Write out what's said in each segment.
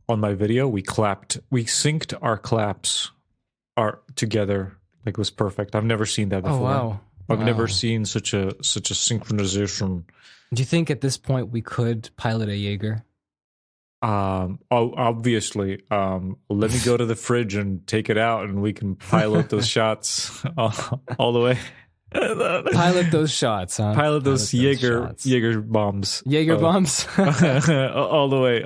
on my video. We synced our claps together. Like, it was perfect. I've never seen that before. Oh, wow. I've never seen such a synchronization. Do you think at this point we could pilot a Jaeger? Obviously. Let me go to the fridge and take it out, and we can pilot those shots all the way. Pilot those shots, huh? Pilot those Jaeger bombs. Jaeger bombs? all the way.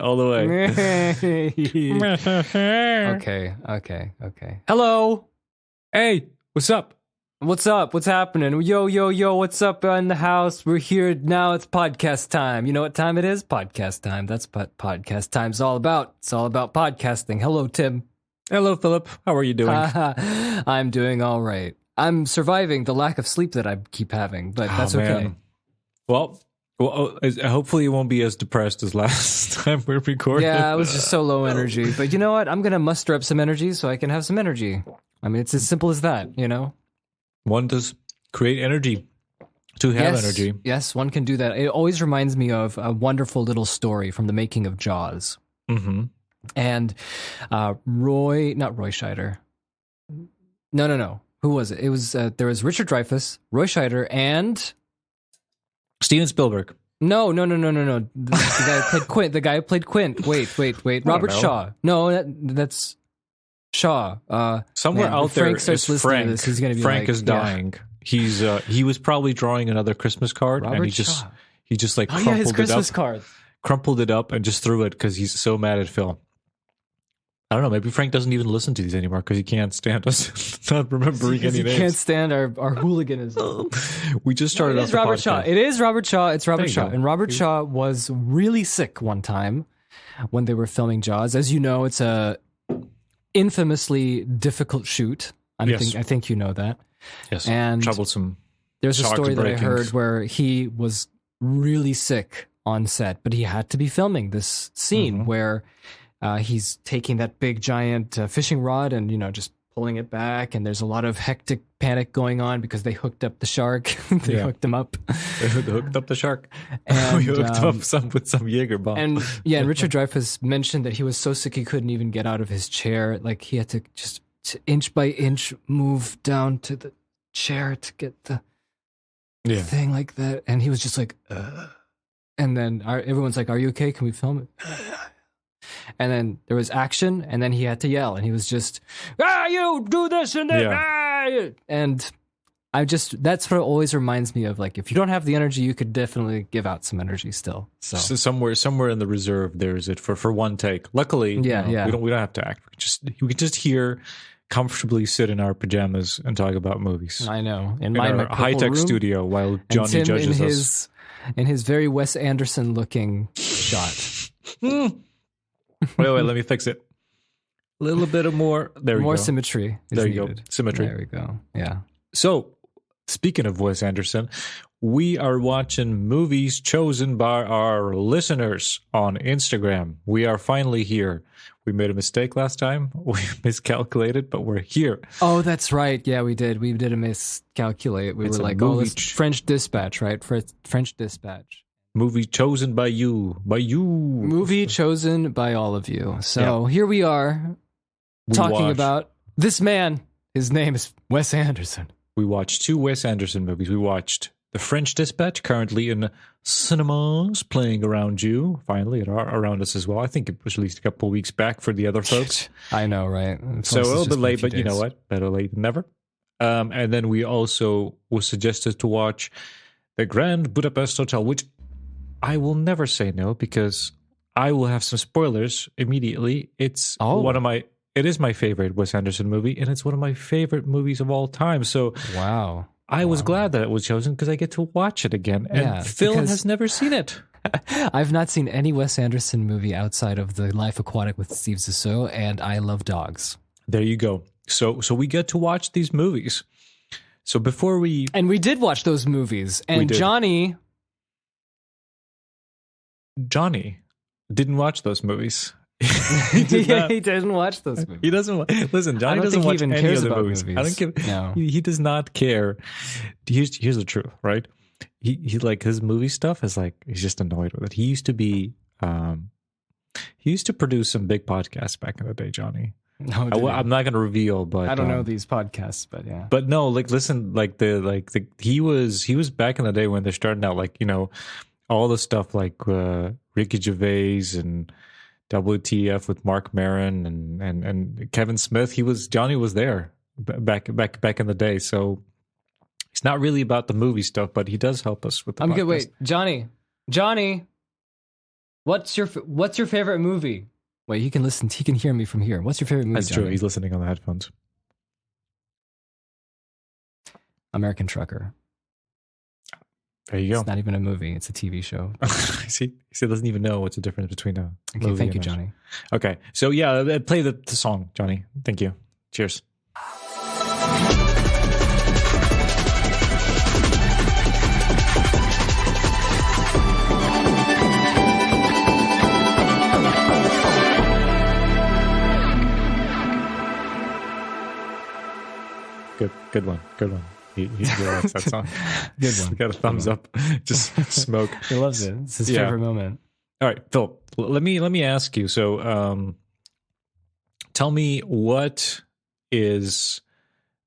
Okay. Hello. Hey, what's up? What's up? What's happening? Yo, what's up in the house? We're here now. It's podcast time. You know what time it is? Podcast time. That's what podcast time's all about. It's all about podcasting. Hello, Tim. Hello, Philip. How are you doing? I'm doing all right. I'm surviving the lack of sleep that I keep having, but that's okay. Well, hopefully you won't be as depressed as last time we recorded. Yeah, I was just so low energy. But you know what? I'm going to muster up some energy so I can have some energy. I mean, it's as simple as that, you know? One does create energy to have energy. Yes, one can do that. It always reminds me of a wonderful little story from the making of Jaws. Mm-hmm. And not Roy Scheider. No. Who was it? It was there was Richard Dreyfuss, Roy Scheider, and Steven Spielberg. No. The guy who played Quint. The guy who played Quint. Wait. Robert Shaw. No, that's Shaw. Somewhere out there is Frank. This, he's gonna be Frank is dying. Yeah. He was probably drawing another Christmas card, and he just crumpled his Christmas it up, card. Crumpled it up, and just threw it because he's so mad at Phil. I don't know. Maybe Frank doesn't even listen to these anymore because he can't stand us not remembering any names. He can't stand our hooliganism. We just started off the Robert podcast. Shaw. It is Robert Shaw. It's Robert Shaw. And Robert Shaw was really sick one time when they were filming Jaws. As you know, it's a infamously difficult shoot. I think you know that. Yes. And troublesome. There's a story that I heard where he was really sick on set, but he had to be filming this scene where he's taking that big giant fishing rod and, just pulling it back. And there's a lot of hectic panic going on because they hooked up the shark. They hooked him up. They hooked up the shark. And we hooked him up with some Jaeger bomb. And Richard Dreyfuss mentioned that he was so sick he couldn't even get out of his chair. Like he had to just inch by inch move down to the chair to get the thing like that. And he was just like, and then everyone's like, "Are you okay? Can we film it?" And then there was action, and then he had to yell, and he was just, you do this and then, and that's what always reminds me of, like, if you don't have the energy, you could definitely give out some energy still. So somewhere in the reserve, there's it for one take. Luckily, we don't have to act. We can just here comfortably sit in our pajamas and talk about movies. I know. In our high-tech studio while Johnny judges us. In his very Wes Anderson looking shot. Wait, let me fix it. A little bit of more. There we go. More symmetry. There you go. Symmetry. There we go. Yeah. So, speaking of Wes Anderson, we are watching movies chosen by our listeners on Instagram. We are finally here. We made a mistake last time. We miscalculated, but we're here. Oh, that's right. Yeah, we did. We did a miscalculate. We were like, it's French Dispatch, right? French Dispatch. Movie chosen by you. Movie chosen by all of you. So here we are talking about this man. His name is Wes Anderson. We watched 2 Wes Anderson movies. We watched The French Dispatch, currently in cinemas, playing around you, finally, around us as well. I think it was released a couple of weeks back for the other folks. I know, right? So a little bit late, but you know what? Better late than never. And then we also was suggested to watch The Grand Budapest Hotel, which I will never say no, because I will have some spoilers immediately. It's it is my favorite Wes Anderson movie, and it's one of my favorite movies of all time. So wow. I was glad that it was chosen because I get to watch it again. And Phil has never seen it. I've not seen any Wes Anderson movie outside of The Life Aquatic with Steve Zissou, and I love dogs. There you go. So we get to watch these movies. So before we... And we did watch those movies. And Johnny didn't watch those movies. He didn't watch those movies. He doesn't. Listen, Johnny doesn't watch any of the movies. I don't give. No. He does not care. Here's the truth, right? He like his movie stuff is like he's just annoyed with it. He used to be He used to produce some big podcasts back in the day, Johnny. No, I'm not going to reveal, but I don't know these podcasts, but yeah. But no, like listen, he was back in the day when they're starting out, like, you know, all the stuff like Ricky Gervais and WTF with Mark Maron and Kevin Smith. Johnny was there back in the day, so it's not really about the movie stuff, but he does help us with the podcast. Good. Wait, Johnny, what's your favorite movie? Wait, he can listen. He can hear me from here. What's your favorite movie? That's Johnny? true. He's listening on the headphones. American Trucker. There you go. It's not even a movie. It's a TV show. See, he doesn't even know what's the difference between a movie. Thank you, Johnny. Okay, so yeah, play the song, Johnny. Thank you. Cheers. Good one. He likes that song. Good one. Got a thumbs up. Just smoke. He loves it. It's his favorite moment. All right, Phil. Let me ask you. So, tell me, what is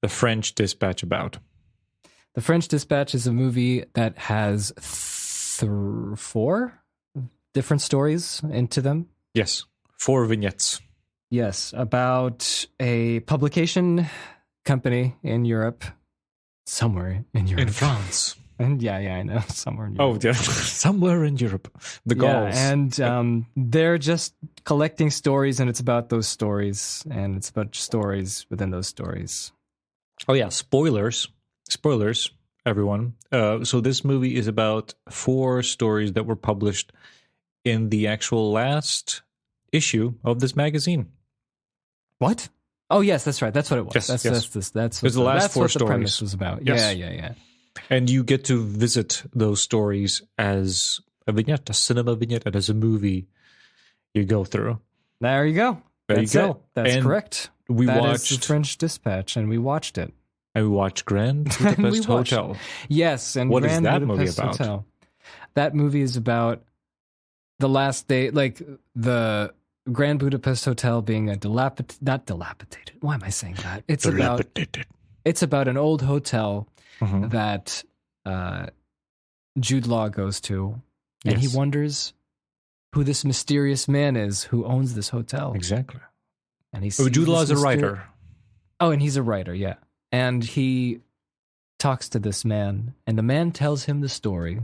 The French Dispatch about? The French Dispatch is a movie that has 4 different stories into them. Yes, 4 vignettes. Yes, about a publication company in Europe, somewhere in Europe, in France, and yeah, I know, somewhere in Europe. Oh, yeah, somewhere in Europe, the Gauls, and they're just collecting stories, and it's about those stories, and it's about stories within those stories. Oh yeah, spoilers, everyone. So this movie is about 4 stories that were published in the actual last issue of this magazine. What? Oh yes, that's right. That's what it was. Yes, that's the last 4 what stories. The premise was about. Yes. Yeah. And you get to visit those stories as a vignette, a cinema vignette, and as a movie you go through. There you go. That's you go. That's and correct. We that watched is The French Dispatch, and we watched it. And we watched Grand Budapest Hotel. Yes, and what Grand is that Budapest movie about? Hotel. That movie is about the last day, like the Grand Budapest Hotel being a not dilapidated. Why am I saying that? It's about an old hotel that Jude Law goes to, and he wonders who this mysterious man is who owns this hotel. Exactly. And Jude Law is a writer. Oh, and he's a writer, yeah. And he talks to this man, and the man tells him the story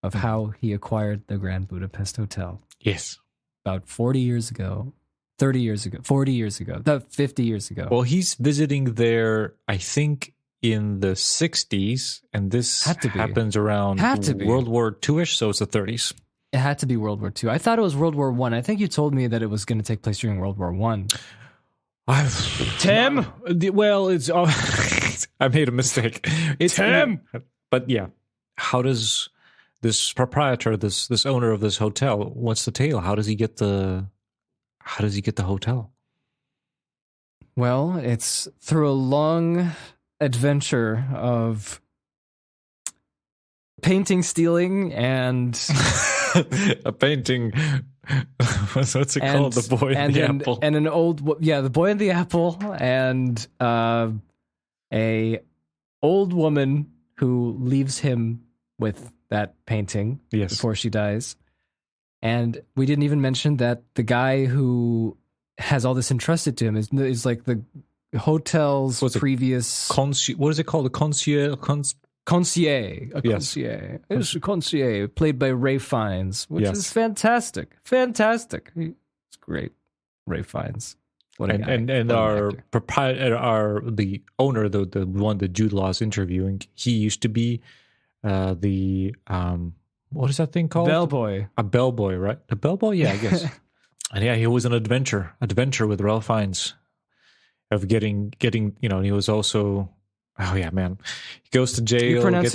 of how he acquired the Grand Budapest Hotel. Yes. About 40 years ago, 30 years ago, 40 years ago, 50 years ago. Well, he's visiting there, I think, in the 60s, and this happens around World War II-ish, so it's the 30s. It had to be World War II. I thought it was World War I. I think you told me that it was going to take place during World War I. Tim? Well, it's I made a mistake. It's Tim! But yeah, how does this proprietor, this owner of this hotel, what's the tale? How does he get the hotel? Well, it's through a long adventure of painting, stealing, and a painting. What's it called? The Boy and the Apple. And an old, The Boy and the Apple, and a old woman who leaves him with that painting before she dies. And we didn't even mention that the guy who has all this entrusted to him is like the hotel's previous... what is it called? A concierge? Concierge. It's a concierge, played by Ray Fiennes, which is fantastic. Fantastic. It's great. Ray Fiennes. What a guy. And our proprietor, the owner, the one that Jude Law is interviewing, he used to be the what is that thing called? Bellboy. A bellboy, right? A bellboy, yeah, I guess. And yeah, he was an adventure with Ralph Fiennes of getting. And he was also. Oh yeah, man. He goes to jail. You pronounce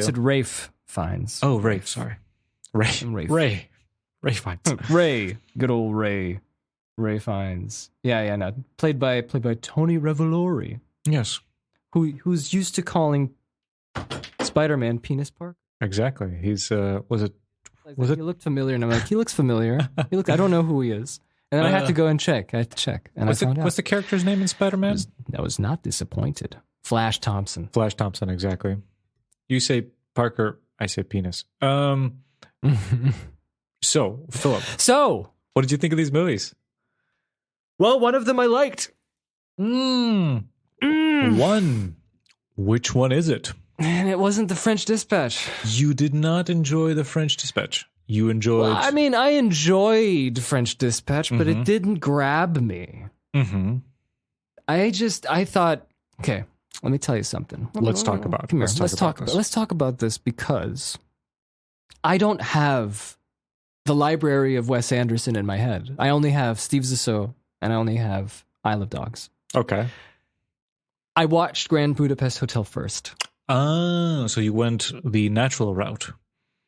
it Rafe Fiennes. Oh, Rafe. Sorry, Ray Fiennes. Ray. Good old Ray. Ray Fiennes. Yeah. No. Played by Tony Revolori. Yes. Who's used to calling Spider-Man Penis Park. Exactly. He's he looked familiar, and I'm like, he looks familiar. I don't know who he is. And then I had to go and check. I had to check. And I found out. What's the character's name in Spider-Man? I was not disappointed. Flash Thompson. Flash Thompson, exactly. You say Parker, I say penis. So, Philip. So, what did you think of these movies? Well, one of them I liked. One. Which one is it? And it wasn't The French Dispatch. You did not enjoy The French Dispatch. You enjoyed... Well, I mean, I enjoyed French Dispatch, but it didn't grab me. Mm-hmm. I thought, okay, let me tell you something. Let's talk about it. Come here, let's talk about this because I don't have the library of Wes Anderson in my head. I only have Steve Zissou and I only have Isle of Dogs. Okay. I watched Grand Budapest Hotel first. Ah, so you went the natural route.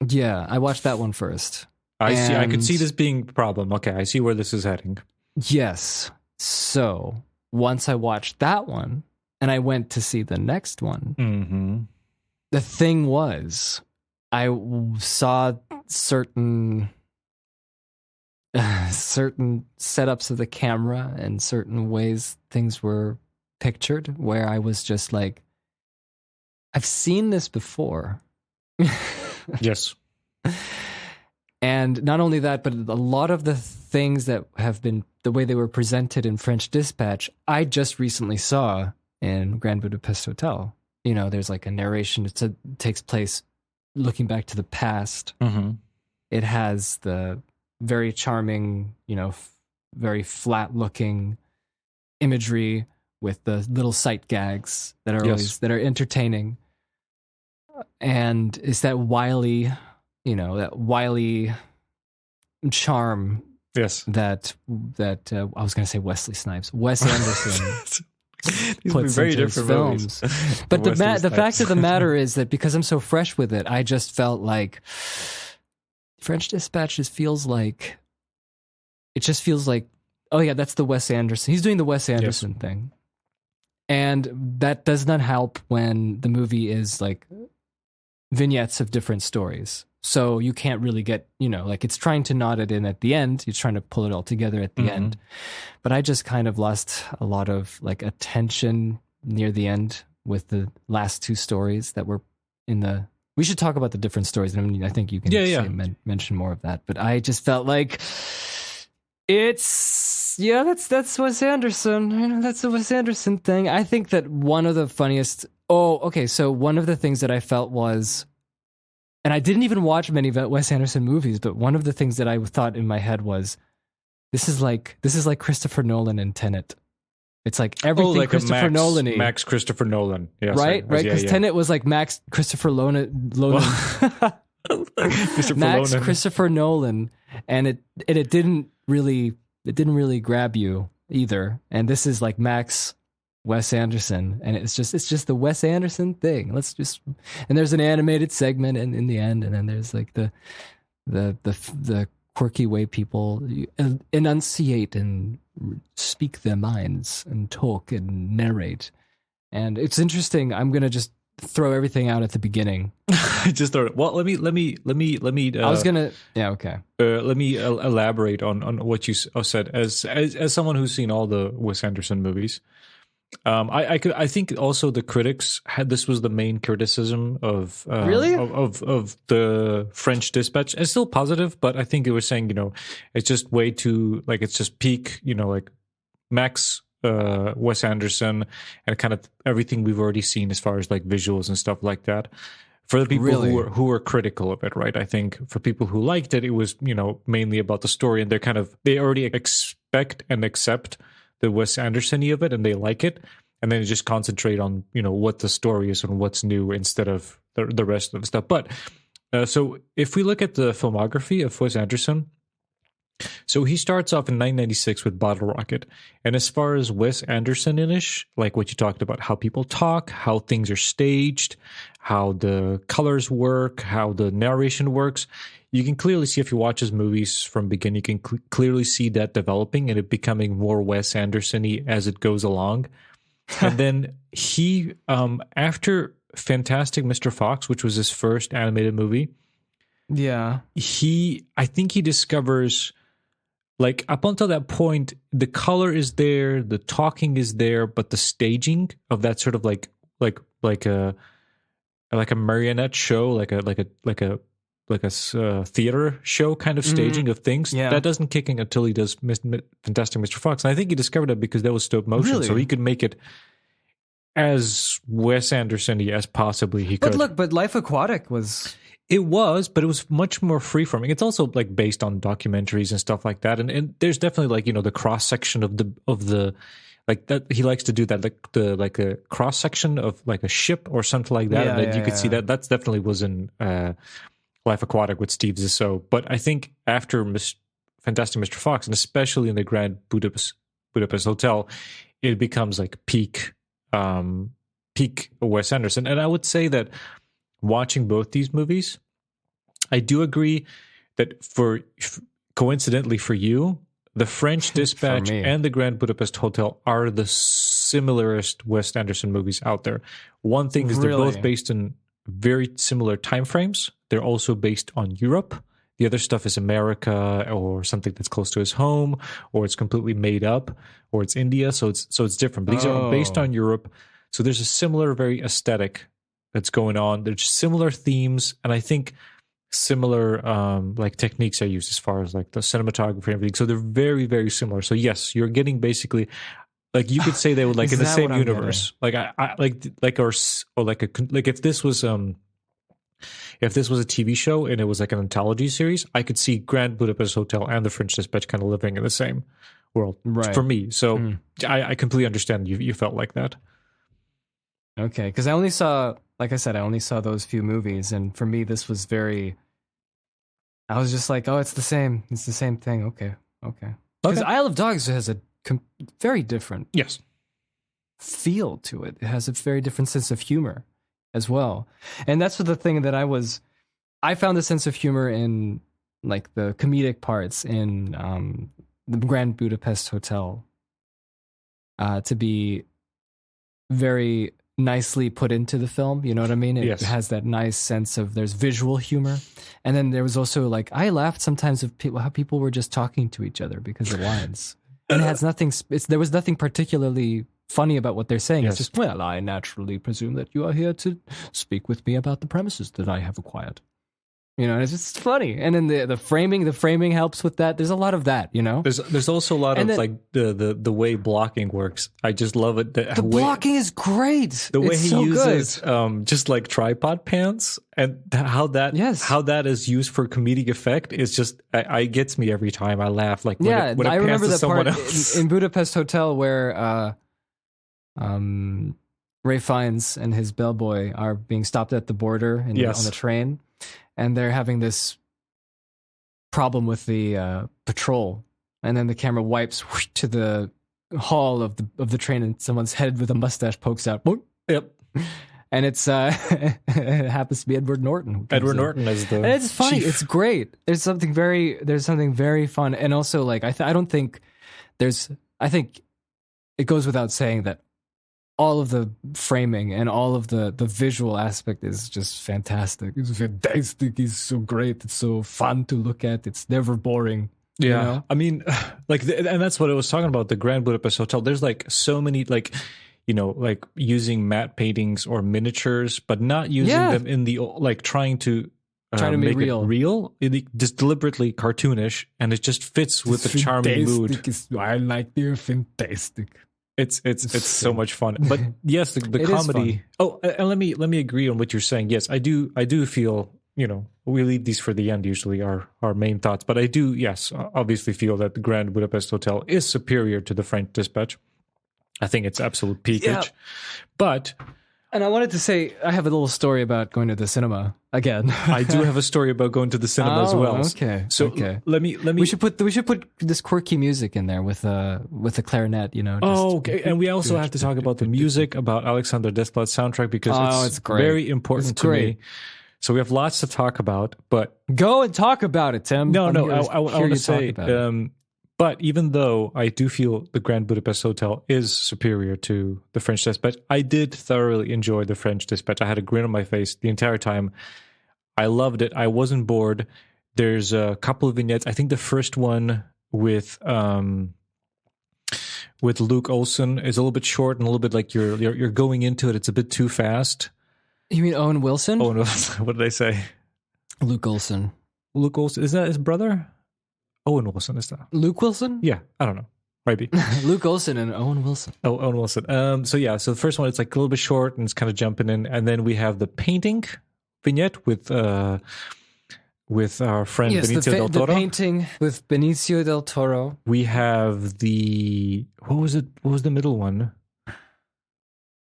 Yeah, I watched that one first. I see. I could see this being a problem. Okay, I see where this is heading. Yes. So once I watched that one and I went to see the next one, the thing was, I saw certain setups of the camera and certain ways things were pictured where I was just like, I've seen this before. Yes. And not only that, but a lot of the things that have been the way they were presented in French Dispatch, I just recently saw in Grand Budapest Hotel. You know, there's like a narration. It takes place looking back to the past. Mm-hmm. It has the very charming, you know, very flat looking imagery with the little sight gags that are always, that are entertaining. And it's that wily, you know, that wily charm. Yes. That I was going to say Wesley Snipes, Wes Anderson. Puts very different films. But the fact of the matter is that because I'm so fresh with it, I just felt like French Dispatch just feels like, oh yeah, that's the Wes Anderson. He's doing the Wes Anderson thing. And that does not help when the movie is like vignettes of different stories. So you can't really get, you know, like it's trying to knot it in at the end. You're trying to pull it all together at the end. But I just kind of lost a lot of like attention near the end with the last two stories that were in the... We should talk about the different stories. I mean, I think you can mention more of that. But I just felt like it's... Yeah, that's Wes Anderson. You know, that's a Wes Anderson thing. I think that one of the funniest... Oh, okay. So one of the things that I felt was... And I didn't even watch many Wes Anderson movies, but one of the things that I thought in my head was, this is like Christopher Nolan and Tenet. It's like everything like Christopher Nolan-y. Max Christopher Nolan. Yes, right? Because Tenet was like Max Christopher Nolan. Christopher Nolan. And it didn't really grab you either. And this is like Max Wes Anderson, and it's just the Wes Anderson thing. And there's an animated segment in the end, and then there's like the quirky way people enunciate and speak their minds and talk and narrate. And it's interesting. I'm gonna just throw everything out at the beginning. Just throw it. Well, let me. I was gonna. Yeah. Okay. Let me elaborate on what you said. As someone who's seen all the Wes Anderson movies. I think also the critics had this was the main criticism of of the French Dispatch. It's still positive, but I think it was saying, you know, it's just way too like it's just peak, you know, like Max Wes Anderson and kind of everything we've already seen as far as like visuals and stuff like that. For the people who were critical of it, right? I think for people who liked it, it was, you know, mainly about the story, and they already expect and accept the Wes Anderson-y of it, and they like it, and then just concentrate on, you know, what the story is and what's new instead of the rest of the stuff. But so if we look at the filmography of Wes Anderson, so he starts off in 1996 with Bottle Rocket, and as far as Wes Anderson-ish, like what you talked about, how people talk, how things are staged, how the colors work, how the narration works, you can clearly see if you watch his movies from beginning, you can clearly see that developing and it becoming more Wes Anderson-y as it goes along. And then he, after Fantastic Mr. Fox, which was his first animated movie, I think he discovers like up until that point, the color is there, the talking is there, but the staging of that sort of like a marionette show, like a theater show kind of staging of things, that doesn't kick in until he does Fantastic Mr. Fox. And I think he discovered that because that was stop motion, so he could make it as Wes Anderson-y as possibly he could. But Life Aquatic was... It was, but it was much more freeforming. It's also like based on documentaries and stuff like that. And there's definitely like, the cross section of the like that. He likes to do that, like a cross section of like a ship or something like that. And you could see that that's definitely was in Life Aquatic with Steve Zissou. But I think after Fantastic Mr. Fox, and especially in the Grand Budapest Hotel, it becomes like peak Wes Anderson. And I would say that watching both these movies, I do agree that coincidentally for you, The French Dispatch and The Grand Budapest Hotel are the similarest Wes Anderson movies out there. One thing is they're both based in very similar time frames. They're also based on Europe. The other stuff is America or something that's close to his home, or it's completely made up, or it's India. So it's different. But these are based on Europe. So there's a similar, very aesthetic that's going on. There's similar themes, and I think similar like techniques are used as far as like the cinematography and everything. So they're very, very similar. So yes, you're getting basically like you could say they would like in the same universe. Like I like or like if this was a TV show and it was like an anthology series, I could see Grand Budapest Hotel and The French Dispatch kind of living in the same world for me. So I completely understand you felt like that. Okay, because I only saw, like I said, those few movies, and for me, this was very. I was just like, oh, it's the same thing. Okay. Because Isle of Dogs has a very different feel to it. It has a very different sense of humor as well, and that's the thing that I found the sense of humor in like the comedic parts in the Grand Budapest Hotel to be very nicely put into the film, you know what I mean? It has that nice sense of there's visual humor, and then there was also like I laughed sometimes of how people were just talking to each other because of lines, and it has nothing. There was nothing particularly funny about what they're saying. It's just, well, I naturally presume that you are here to speak with me about the premises that I have acquired. You know, it's just funny. And then the framing helps with that. There's a lot of that, you know? There's also a lot of like the way blocking works. I just love it. The blocking is great. The way he uses just like tripod pans and how that is used for comedic effect is just it gets me every time. I laugh like when it I remember the part else. in Budapest Hotel where Ray Fiennes and his bellboy are being stopped at the border on the train. And they're having this problem with the patrol, and then the camera wipes to the hall of the train, and someone's head with a mustache pokes out. Yep, and it's it happens to be Edward Norton. Edward Norton is the. And it's funny. chief. It's great. There's something very fun, and also like I think it goes without saying that all of the framing and all of the visual aspect is just fantastic. It's fantastic. It's so great. It's so fun to look at. It's never boring. Yeah. You know? I mean, like, and that's what I was talking about, the Grand Budapest Hotel. There's like so many, like, like using matte paintings or miniatures, but not using them in the, like trying to make it real. Just deliberately cartoonish, and it just fits with the charming mood. I like they're fantastic. It's so much fun. But yes, the comedy. Oh, and let me agree on what you're saying. Yes, I do feel, we leave these for the end usually, our main thoughts. But I do, yes, obviously feel that the Grand Budapest Hotel is superior to the French Dispatch. I think it's absolute peakage. But and I wanted to say I have a little story about going to the cinema again. I do have a story about going to the cinema as well. Okay. So let me. We should put this quirky music in there with a clarinet. Okay. And we also have to talk about the music, about Alexander Desplat's soundtrack, because it's very important to me. So we have lots to talk about, but go and talk about it, Tim. I want to say. But even though I do feel the Grand Budapest Hotel is superior to the French Dispatch, I did thoroughly enjoy the French Dispatch. I had a grin on my face the entire time. I loved it. I wasn't bored. There's a couple of vignettes. I think the first one with Luke Olson is a little bit short and a little bit like you're going into it. It's a bit too fast. You mean Owen Wilson? Owen Wilson. What did I say? Luke Olson. Luke Olson. Is that his brother? Owen Wilson is that? Luke Wilson? Yeah, I don't know. Maybe. Luke Olson and Owen Wilson. Oh, Owen Wilson. So the first one, it's like a little bit short and it's kind of jumping in. And then we have the painting vignette with our friend Benicio del Toro. The painting with Benicio del Toro. We have what was the middle one?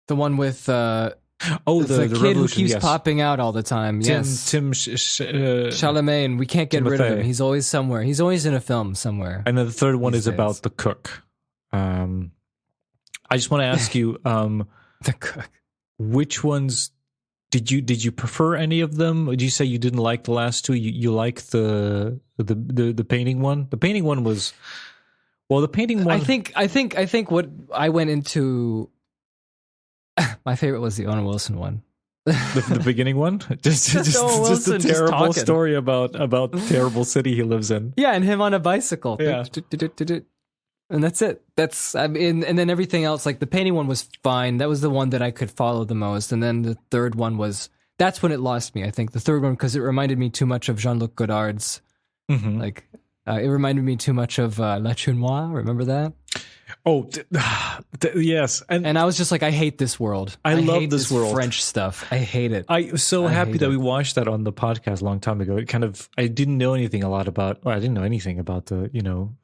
The one with the kid who keeps popping out all the time. Tim Chalamet, and we can't get rid of him. He's always somewhere. He's always in a film somewhere. And then the third one is about the cook. I just want to ask you, the cook. Which ones did you prefer? Any of them? Did you say you didn't like the last two? You like the painting one? The painting one was the painting one. I think what I went into. My favorite was the Owen Wilson one. The beginning one? Just a terrible story about the terrible city he lives in. Yeah, and him on a bicycle. Yeah. And that's it. And then everything else, like the painting one was fine. That was the one that I could follow the most. And then the third one that's when it lost me, I think. The third one, because it reminded me too much of Jean-Luc Godard's. Mm-hmm. It reminded me too much of La Chinoise. Remember that? Oh, yes. And I was just like, I hate this world. I love this world. French stuff. I hate it. I was so happy that we watched that on the podcast a long time ago. I didn't know anything I didn't know anything about the,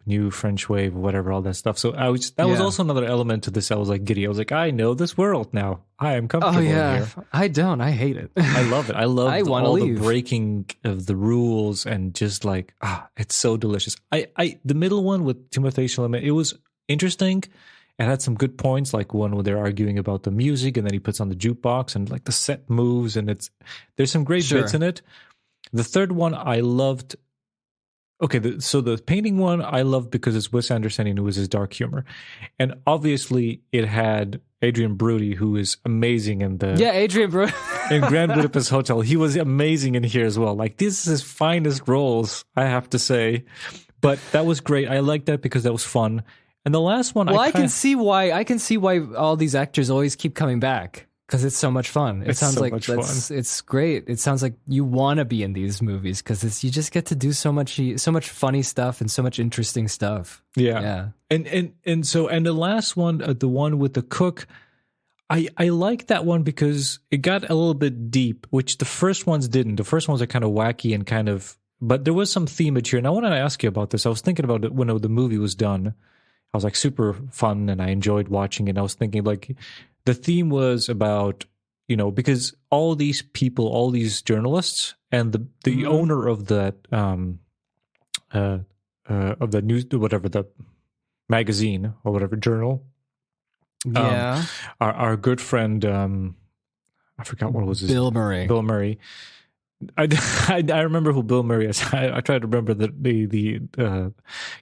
new French wave or whatever, all that stuff. So was also another element to this. I was like giddy. I was like, I know this world now. I am comfortable here. I don't. I hate it. I love it. I love the breaking of the rules and just like, it's so delicious. The middle one with Timothée Chalamet, it was interesting. It had some good points, like one where they're arguing about the music and then he puts on the jukebox and like the set moves and there's some great bits in it. The third one I loved. Okay, so the painting one I loved because it's Wes Anderson and it was his dark humor. And obviously it had Adrian Brody, who is amazing in Adrian Brody in Grand Budapest Hotel. He was amazing in here as well. Like, this is his finest roles, I have to say. But that was great. I liked that because that was fun. And the last one, I can see why all these actors always keep coming back, because it's so much fun. It sounds like it's great. It sounds like you want to be in these movies because you just get to do so much funny stuff and so much interesting stuff. Yeah. And the last one, the one with the cook, I like that one because it got a little bit deep, which the first ones didn't. The first ones are kind of wacky and but there was some themage here. And I wanted to ask you about this. I was thinking about it when the movie was done. I was like super fun and I enjoyed watching it. And I was thinking like the theme was about, because all these people, all these journalists and the owner of that news, whatever, the magazine or whatever journal. Our good friend, I forgot what was his Bill Murray. Bill Murray. I remember who Bill Murray is. I tried to remember the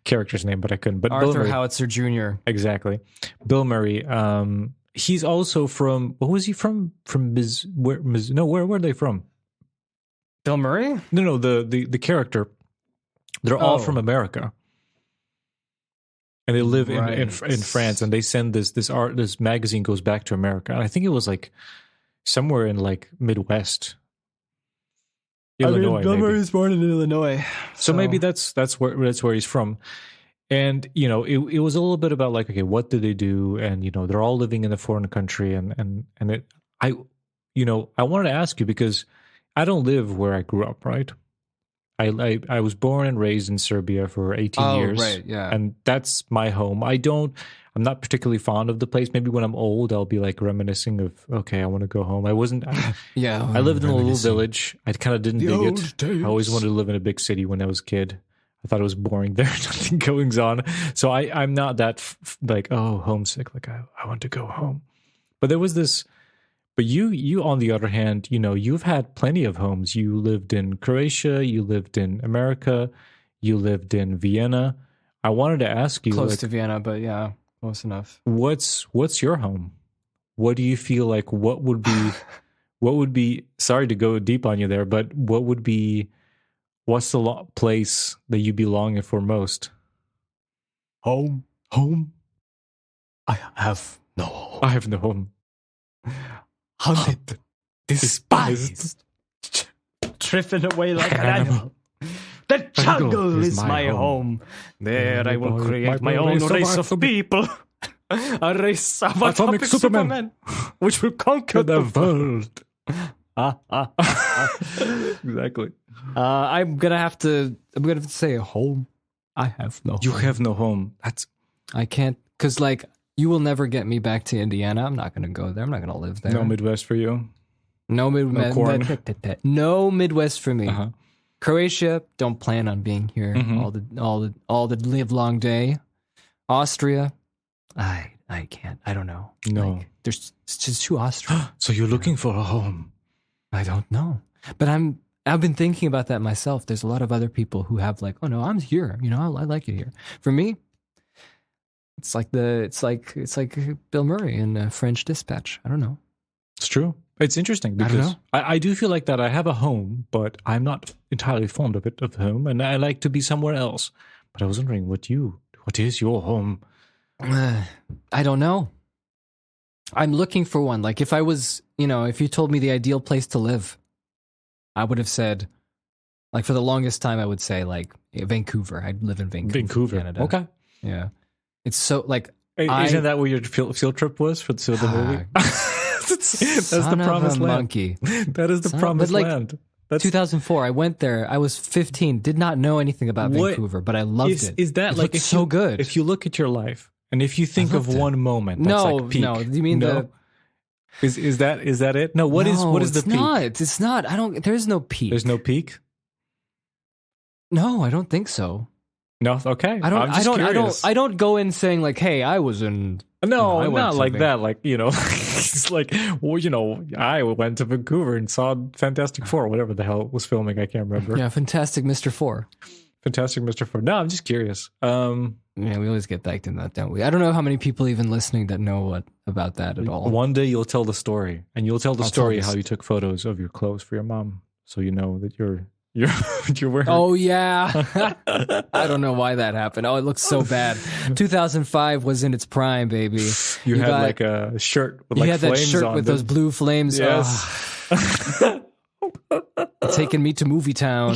character's name, but I couldn't. But Arthur Howitzer Jr. Exactly. Bill Murray. He's also from. What was he from? From where are they from? Bill Murray? No. The character. They're all from America, and they live in France. And they send this magazine goes back to America. And I think it was like somewhere in like Midwest. Illinois. Bill Murray was born in Illinois, so maybe that's where he's from. And it was a little bit about like, okay, what do they do? And they're all living in a foreign country, I wanted to ask you because I don't live where I grew up, right? I was born and raised in Serbia for 18 years, right? Yeah, and that's my home. I'm not particularly fond of the place. Maybe when I'm old, I'll be like reminiscing of, okay, I want to go home. I lived in a little village. I kind of didn't dig it. Days. I always wanted to live in a big city when I was a kid. I thought it was boring there, nothing goings on. So I'm not that like, homesick. Like I want to go home. But there was this. But you on the other hand, you've had plenty of homes. You lived in Croatia. You lived in America. You lived in Vienna. I wanted to ask you, close to Vienna, but yeah. Close enough. What's your home? What do you feel like? What would be? Sorry to go deep on you there, but what's the place that you be longing for most? Home. I have no home. I have no home. Hunted, despised, drifting away like an animal. The jungle is my home. There I will create my own race of people. A race of atomic Superman, which will conquer the world. Exactly. I'm gonna have to say home. I have no. You home. have no home. I can't, because like you will never get me back to Indiana. I'm not gonna go there. I'm not gonna live there. No Midwest for you. No Midwest. No Midwest for me. Uh-huh. Croatia, don't plan on being here all the live long day. Austria, I can't. I don't know. No, like, it's just too Austrian. So you're looking for a home? I don't know, but I've been thinking about that myself. There's a lot of other people who have like, oh no, I'm here. You know, I like it here. For me, it's like Bill Murray in French Dispatch. I don't know. It's true. It's interesting because I do feel like that I have a home, but I'm not entirely fond of home, and I like to be somewhere else. But I was wondering what is your home? I don't know. I'm looking for one. Like if I was, if you told me the ideal place to live, I would have said, like for the longest time, I would say like Vancouver. I'd live in Vancouver, Canada. Okay. Yeah. It's so like. Isn't that where your field trip was for the movie? That's the promised land. Monkey. That is the promised land. That's 2004. I went there. I was 15. Did not know anything about Vancouver, but I loved it. Is that like so good? If you look at your life and if you think of one moment, that's like peak. No. You mean the? Is that it? No. What is the peak? It's not. I don't. There's no peak. There's no peak. No, I don't think so. No. Okay. I don't go in saying like, hey, I was in. No, not like that. Like, it's like, well, I went to Vancouver and saw Fantastic Four, whatever the hell was filming. I can't remember. Yeah, Fantastic Mr. Four. Fantastic Mr. Four. No, I'm just curious. Yeah, we always get back in that, don't we? I don't know how many people even listening that know about that at all. One day you'll tell the story, and you'll tell the story how you took photos of your clothes for your mom, so you know that you're wearing. Oh yeah, I don't know why that happened. Oh, it looks so bad. 2005 was in its prime, baby. You had like a shirt with like flames on. You had that shirt with those blue flames. Yes, taking me to Movie Town.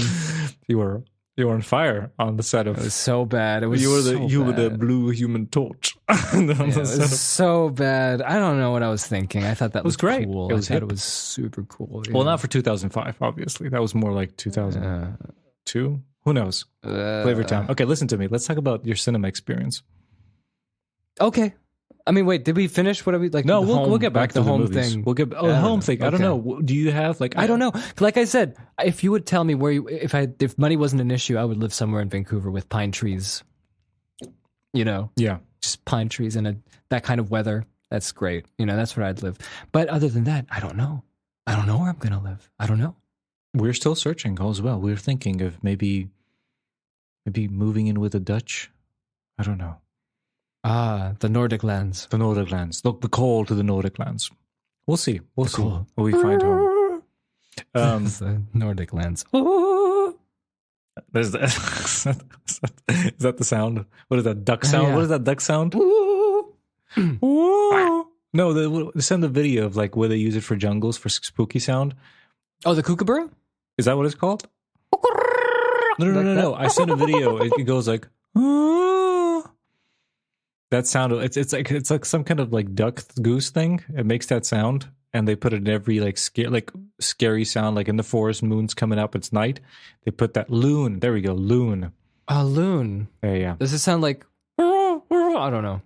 You were on fire on the set of. It was so bad. It was. You were the blue Human Torch. It was so bad. I don't know what I was thinking. I thought that was great. Cool. I thought it was super cool. Well, not for 2005, obviously. That was more like 2002. Who knows? Flavor Town. Okay, listen to me. Let's talk about your cinema experience. Okay. I mean, wait. Did we finish? What are we like? No, we'll get back to the home movies. thing. We'll get the home thing. I don't know. Do you have like? I don't know. Like I said, if you would tell me if money wasn't an issue, I would live somewhere in Vancouver with pine trees. Yeah, just pine trees and that kind of weather. That's great. That's where I'd live. But other than that, I don't know. I don't know where I'm gonna live. I don't know. We're still searching as well. We're thinking of maybe moving in with the Dutch. I don't know. The Nordic lands. The Nordic lands. The call to the Nordic lands. We'll see. We'll see. Will we find home? The Nordic lands. Is that the sound? What is that duck sound? Yeah. What is that duck sound? No, send the video of like where they use it for jungles for spooky sound. Oh, the kookaburra? Is that what it's called? No. I sent a video. It goes like. That sound, it's like some kind of like duck goose thing. It makes that sound, and they put it in every like scary sound, like in the forest. Moon's coming up. It's night. They put that loon. There we go, loon. A loon. Yeah. Does it sound like? I don't know.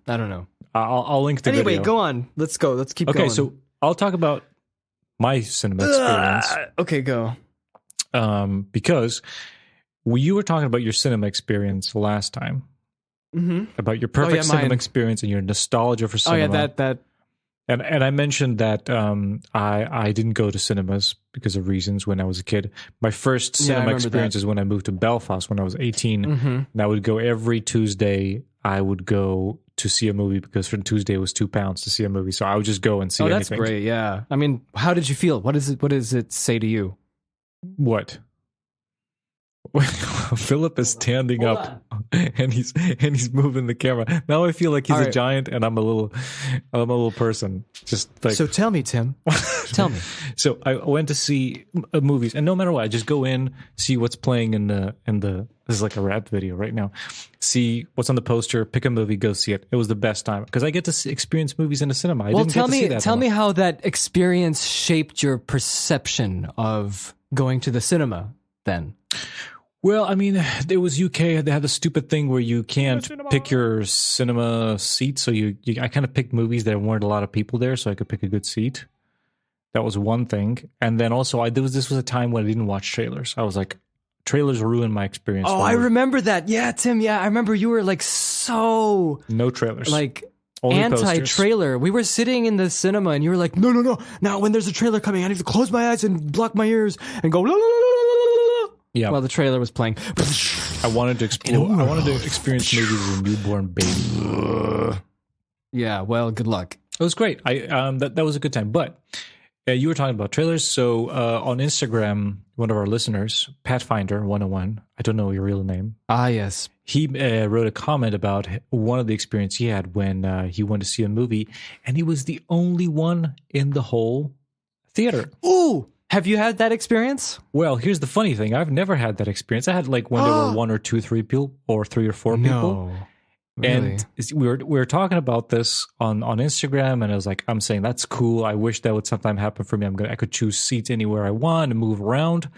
I'll link the video. Anyway, go on. Let's go. Let's keep going. Okay, so I'll talk about my cinema experience. Okay, go. Because you were talking about your cinema experience last time. Mm-hmm. About your perfect cinema experience and your nostalgia for cinema. Oh yeah, that. And I mentioned that I didn't go to cinemas because of reasons when I was a kid. My first cinema experience is when I moved to Belfast when I was 18. Mm-hmm. And I would go every Tuesday. I would go to see a movie because for Tuesday it was £2 to see a movie. So I would just go and see anything. That's great, yeah. I mean, how did you feel? What does it say to you? What? Philip is standing up. and he's moving the camera. Now I feel like he's a giant, and I'm a little person. Just like, so tell me, Tim. Tell me. So I went to see movies, and no matter what, I just go in, see what's playing in the. This is like a rap video right now. See what's on the poster, pick a movie, go see it. It was the best time because I get to experience movies in the cinema. Tell me how that experience shaped your perception of going to the cinema then. Well, I mean, it was UK. They had the stupid thing where you can't pick your cinema seat. So I kind of picked movies that weren't a lot of people there, so I could pick a good seat. That was one thing. And then also, this was a time when I didn't watch trailers. I was like, trailers ruined my experience. Oh, I remember that. Yeah, Tim. Yeah, I remember you were like so... No trailers. Like... Only anti-trailer. We were sitting in the cinema and you were like, no. Now when there's a trailer coming, I need to close my eyes and block my ears and go la la la la la la. Yeah. While the trailer was playing. I wanted to explore. I wanted to experience movies as a newborn baby. Yeah, well, good luck. It was great. That was a good time. But you were talking about trailers. So on Instagram, one of our listeners, Pathfinder101, I don't know your real name. Ah, yes. He wrote a comment about one of the experience he had when he went to see a movie, and he was the only one in the whole theater. Ooh! Have you had that experience? Well, here's the funny thing. I've never had that experience. I had like when there were 1 or 2, 3 people, or 3 or 4 people. No. Really? And we were talking about this on Instagram, and I was like, I'm saying that's cool. I wish that would sometime happen for me. I could choose seats anywhere I want and move around.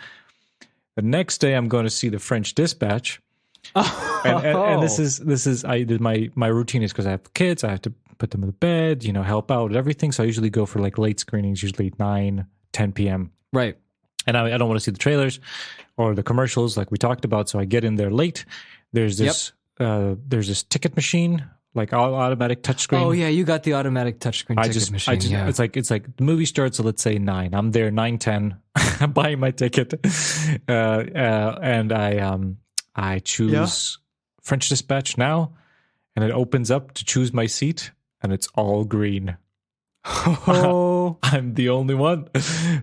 The next day, I'm going to see The French Dispatch. And this is I did my routine is because I have kids. I have to put them in the bed, help out with everything. So I usually go for like late screenings, usually 9, 10 p.m. Right. And I don't want to see the trailers or the commercials like we talked about. So I get in there late. There's this ticket machine, like automatic touchscreen. Oh yeah, you got the automatic touchscreen ticket machine. Yeah. It's like the movie starts at, let's say 9. I'm there 9:10. I'm buying my ticket, and I choose French Dispatch now, and it opens up to choose my seat, and it's all green. Oh, I'm the only one.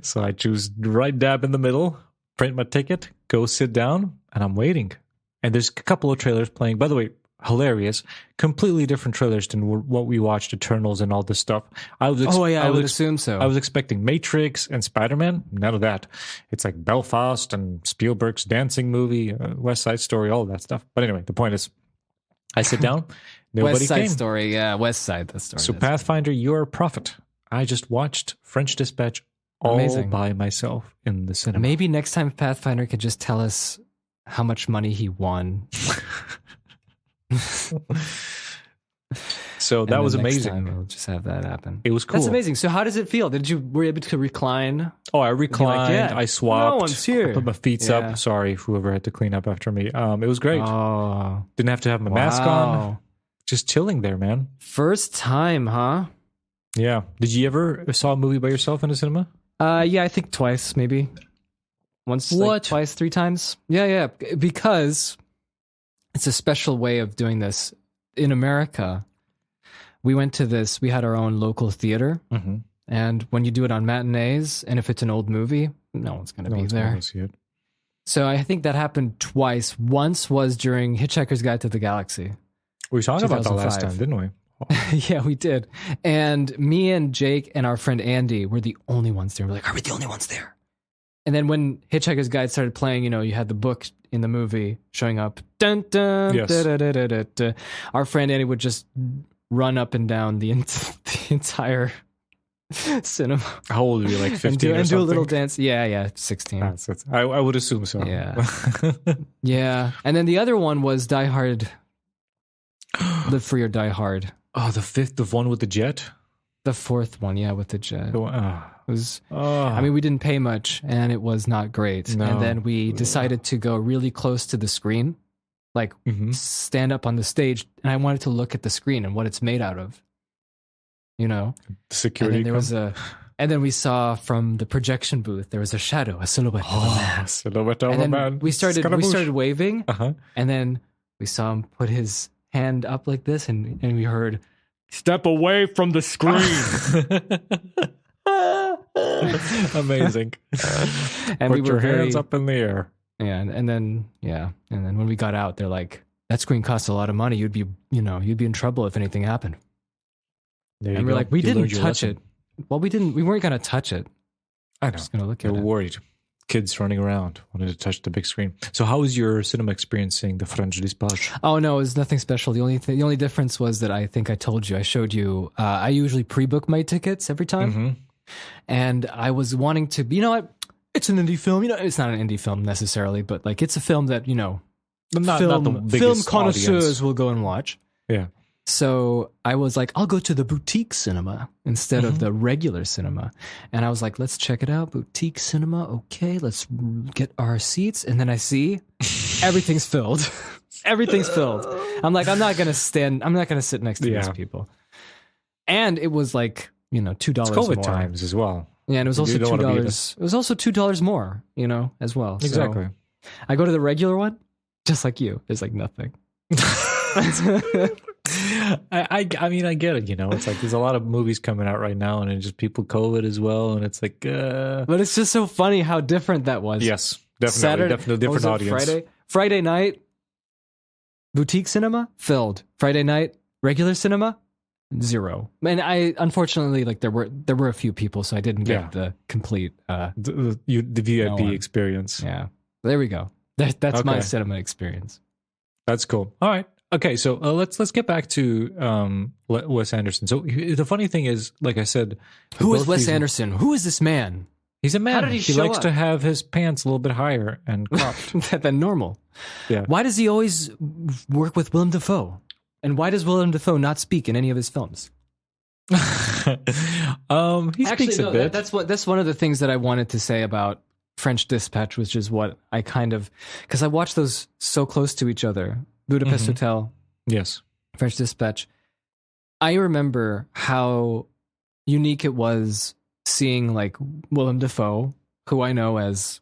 So I choose right dab in the middle, print my ticket, go sit down, and I'm waiting. And there's a couple of trailers playing. By the way, hilarious. Completely different trailers than what we watched, Eternals and all this stuff. I would assume so. I was expecting Matrix and Spider-Man. None of that. It's like Belfast and Spielberg's dancing movie, West Side Story, all of that stuff. But anyway, the point is, I sit down. Nobody West Side came. Story, yeah, West Side the story. So Pathfinder, you're a prophet. I just watched French Dispatch all by myself in the cinema. Maybe next time Pathfinder could just tell us how much money he won. So that was amazing. Next time we'll just have that happen. It was cool. That's amazing. So how does it feel? Were you able to recline? Oh, I reclined. Like, I swapped. No one's here. I put my feet up. Sorry, whoever had to clean up after me. It was great. Oh, didn't have to have my mask on. Just chilling there, man. First time, huh? Yeah. Did you ever saw a movie by yourself in a cinema? Yeah, I think twice, maybe. Once, like, twice, 3 times. Yeah. Because it's a special way of doing this. In America, we went to this, we had our own local theater. Mm-hmm. And when you do it on matinees, and if it's an old movie, no one's going to be there. See it. So I think that happened twice. Once was during Hitchhiker's Guide to the Galaxy. We talked about that last time, didn't we? Yeah, we did. And me and Jake and our friend Andy were the only ones there. We're like, are we the only ones there? And then when Hitchhiker's Guide started playing, you had the book in the movie showing up. Dun, dun, yes. Da, da, da, da, da, da. Our friend Andy would just run up and down the entire cinema. How old were you, like 15 and or something? do a little dance. Yeah, 16. I would assume so. Yeah. Yeah. And then the other one was Die Hard. Live Free or Die Hard. Oh, the one with the jet? The fourth one, yeah, with the jet. It was. I mean, we didn't pay much, and it was not great. No. And then we decided to go really close to the screen, like stand up on the stage, and I wanted to look at the screen and what it's made out of. The security. And then and then we saw from the projection booth there was a shadow, a silhouette of a man. Silhouette of a man. We started waving, and then we saw him put his hand up like this, and we heard, "Step away from the screen." Amazing. And put your hands up in the air. Yeah, and then when we got out, they're like, that screen costs a lot of money. You'd be in trouble if anything happened. And we're like, we didn't touch it. Well, we weren't going to touch it. I know. Just going to look at it. You're worried. Kids running around, wanted to touch the big screen. So how was your cinema experience seeing the French Dispatch? Oh, no, it was nothing special. The only difference was that I think I showed you, I usually pre-book my tickets every time. Mm-hmm. And I was wanting to, you know what? It's an indie film. You know, it's not an indie film necessarily, but like it's a film that, you know, not the biggest film connoisseurs audience will go and watch. Yeah. So I was like, I'll go to the boutique cinema instead of the regular cinema. And I was like, let's check it out. Boutique cinema. Okay, let's get our seats. And then I see everything's filled. Everything's filled. I'm like, I'm not going to sit next to these people. And it was like, you know, $2 it's COVID more. Times as well. Yeah, and it was also $2. It was also $2 more, you know, as well. Exactly. So I go to the regular one, just like you. There's like nothing. I mean, I get it, you know. It's like there's a lot of movies coming out right now, and it's just people COVID as well, and it's like but it's just so funny how different that was. Yes, definitely different audience. Friday night boutique cinema filled. Friday night regular cinema 0. And I unfortunately, like, there were a few people, so I didn't get the complete the VIP experience. Yeah, there we go. That's my cinema experience. That's cool. All right. Okay, so let's get back to Wes Anderson. So the funny thing is, like I said, who is Wes Anderson? Who is this man? He's a man. How did he likes to have his pants a little bit higher and cropped than normal. Yeah. Why does he always work with Willem Dafoe? And why does Willem Dafoe not speak in any of his films? He speaks a bit. That's one of the things that I wanted to say about French Dispatch, which is what I kind of, because I watched those so close to each other. Budapest Hotel. Yes. French Dispatch. I remember how unique it was seeing like Willem Dafoe, who I know as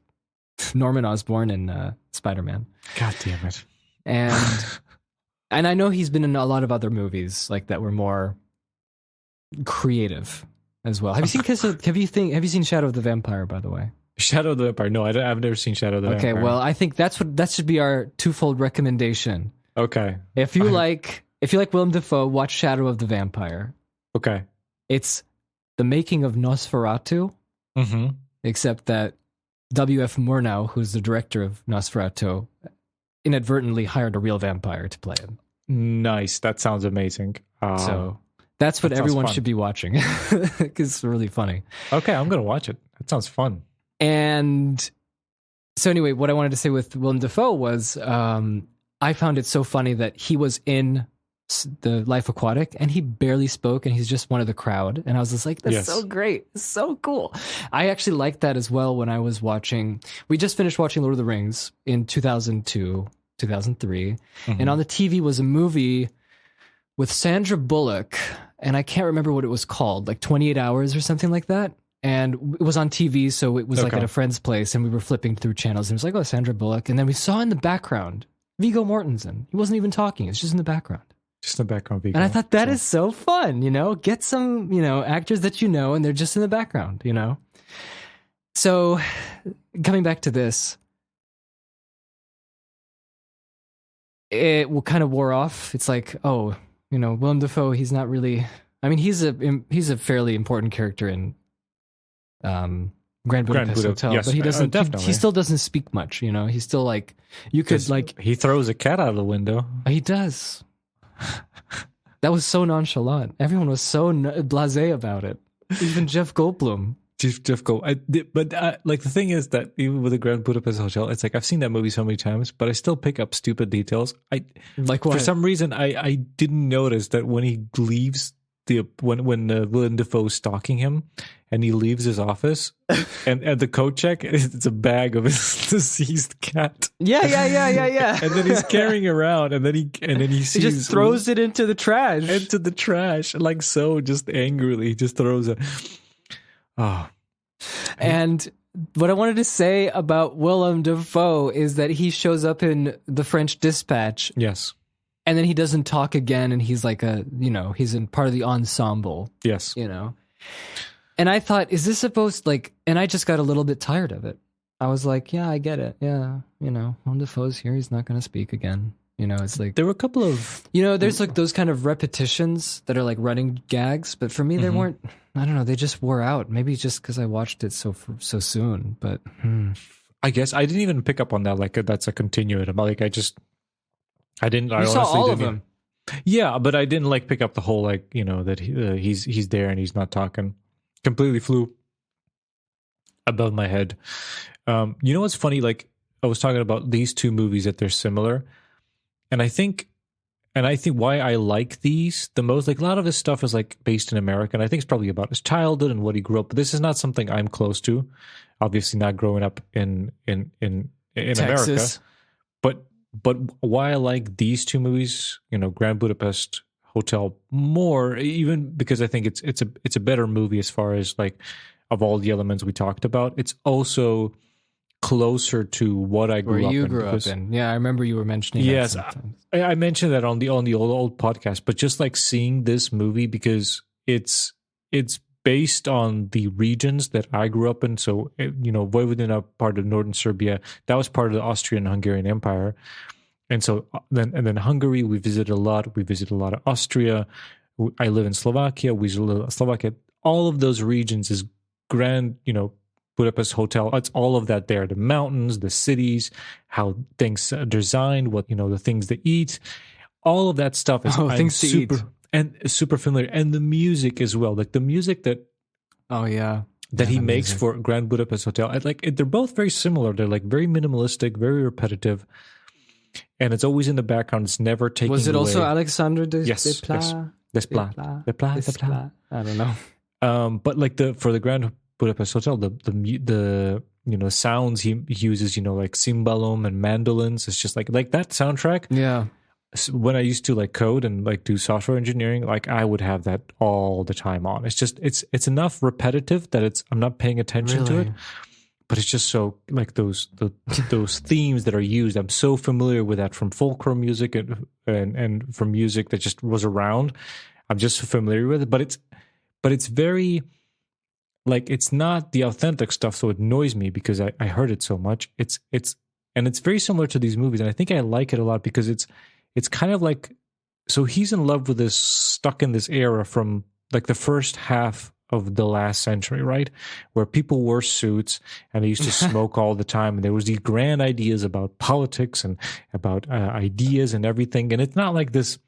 Norman Osborn in Spider-Man. God damn it. And I know he's been in a lot of other movies like that were more creative as well. Have you seen Shadow of the Vampire, by the way? Shadow of the Vampire. No, I've never seen Shadow of the Vampire. Okay, well, I think that should be our twofold recommendation. Okay. If you like Willem Dafoe, watch Shadow of the Vampire. Okay. It's the making of Nosferatu, except that W.F. Murnau, who's the director of Nosferatu, inadvertently hired a real vampire to play him. Nice. That sounds amazing. So that's what everyone should be watching, because it's really funny. Okay, I'm going to watch it. That sounds fun. And so anyway, what I wanted to say with Willem Dafoe was I found it so funny that he was in the Life Aquatic and he barely spoke and he's just one of the crowd. And I was just like, that's so great. It's so cool. I actually liked that as well when I was watching. We just finished watching Lord of the Rings in 2002, 2003. And on the TV was a movie with Sandra Bullock. And I can't remember what it was called, like 28 Hours or something like that. And it was on TV, so it was like at a friend's place, and we were flipping through channels, and it was like, oh, Sandra Bullock. And then we saw in the background Viggo Mortensen. He wasn't even talking. It's just in the background. Just in the background, Viggo. And I thought that is so fun, you know? Get some, you know, actors that you know, and they're just in the background, you know? So, coming back to this, it kind of wore off. It's like, oh, you know, Willem Dafoe, he's not really... I mean, he's a fairly important character in Grand Budapest Hotel, yes, but he doesn't. definitely. He still doesn't speak much. You know, he's still like you could like. He throws a cat out of the window. He does. That was so nonchalant. Everyone was so blasé about it. Even Jeff Goldblum. But like the thing is that even with the Grand Budapest Hotel, it's like I've seen that movie so many times, but I still pick up stupid details. Like what? For some reason, I didn't notice that when he leaves when Willem Dafoe's stalking him, and he leaves his office, and the coat check, it's a bag of his deceased cat. Yeah. And then he's carrying around, and then he sees, he just throws it into the trash. Like so, just angrily, he just throws it. Oh. And what I wanted to say about Willem Dafoe is that he shows up in The French Dispatch. Yes. And then he doesn't talk again, and he's like he's in part of the ensemble. Yes. You know? And I thought, is this supposed, like, and I just got a little bit tired of it. I was like, yeah, I get it. Yeah, you know, Willem Dafoe's here, he's not going to speak again. You know, it's like there were a couple of, there's like those kind of repetitions that are like running gags, but for me they weren't. I don't know, they just wore out. Maybe just because I watched it so soon. But I guess I didn't even pick up on that. Like that's a continuum. Like I didn't. I saw honestly all didn't of them. Yeah, but I didn't like pick up the whole like that he's there and he's not talking. Completely flew above my head. You know what's funny? Like I was talking about these two movies that they're similar, and I think why I like these the most. Like a lot of his stuff is like based in America, and I think it's probably about his childhood and what he grew up. But this is not something I'm close to. Obviously, not growing up in America, but why I like these two movies, Grand Budapest Hotel more, even because I think it's a better movie as far as like of all the elements we talked about. It's also closer to what I grew up in. Yeah, I remember you were mentioning. Yes, I mentioned that on the old podcast, but just like seeing this movie because it's based on the regions that I grew up in. So, Vojvodina, part of northern Serbia, that was part of the Austrian-Hungarian Empire. And so then Hungary, we visited a lot. We visited a lot of Austria. I live in Slovakia. We live Slovakia. All of those regions is Grand, Budapest Hotel. It's all of that there. The mountains, the cities, how things are designed, what, the things to eat. All of that stuff is things to eat. And super familiar, and the music as well, like the music that he makes for Grand Budapest Hotel. They're both very similar. They're like very minimalistic, very repetitive, and it's always in the background. It's never taken. Was it away. Also Alexander Desplat? I don't know. But like for the Grand Budapest Hotel, the sounds he uses, like cymbalum and mandolins. It's just like that soundtrack. Yeah. When I used to like code and like do software engineering, like I would have that all the time on. It's just it's enough repetitive that I'm not paying attention to it, but it's just so like those themes that are used. I'm so familiar with that from folklore music and from music that just was around. I'm just familiar with it, but it's very like it's not the authentic stuff, so it annoys me because I heard it so much. It's very similar to these movies, and I think I like it a lot because it's kind of like, so he's in love with this, stuck in this era from like the first half of the last century, right? Where people wore suits and they used to smoke all the time. And there was these grand ideas about politics and about ideas and everything. And it's not like this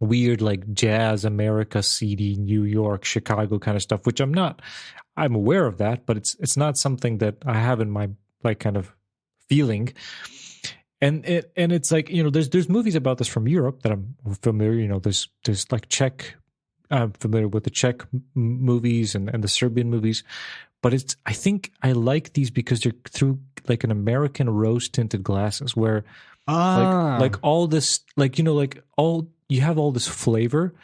weird, like jazz, America, seedy, New York, Chicago kind of stuff, which I'm aware of that, but it's not something that I have in my like kind of feeling. And it's like, there's movies about this from Europe that I'm familiar. There's like Czech. I'm familiar with the Czech movies and the Serbian movies, but I think I like these because they're through like an American rose tinted glasses where like all this you have all this flavor,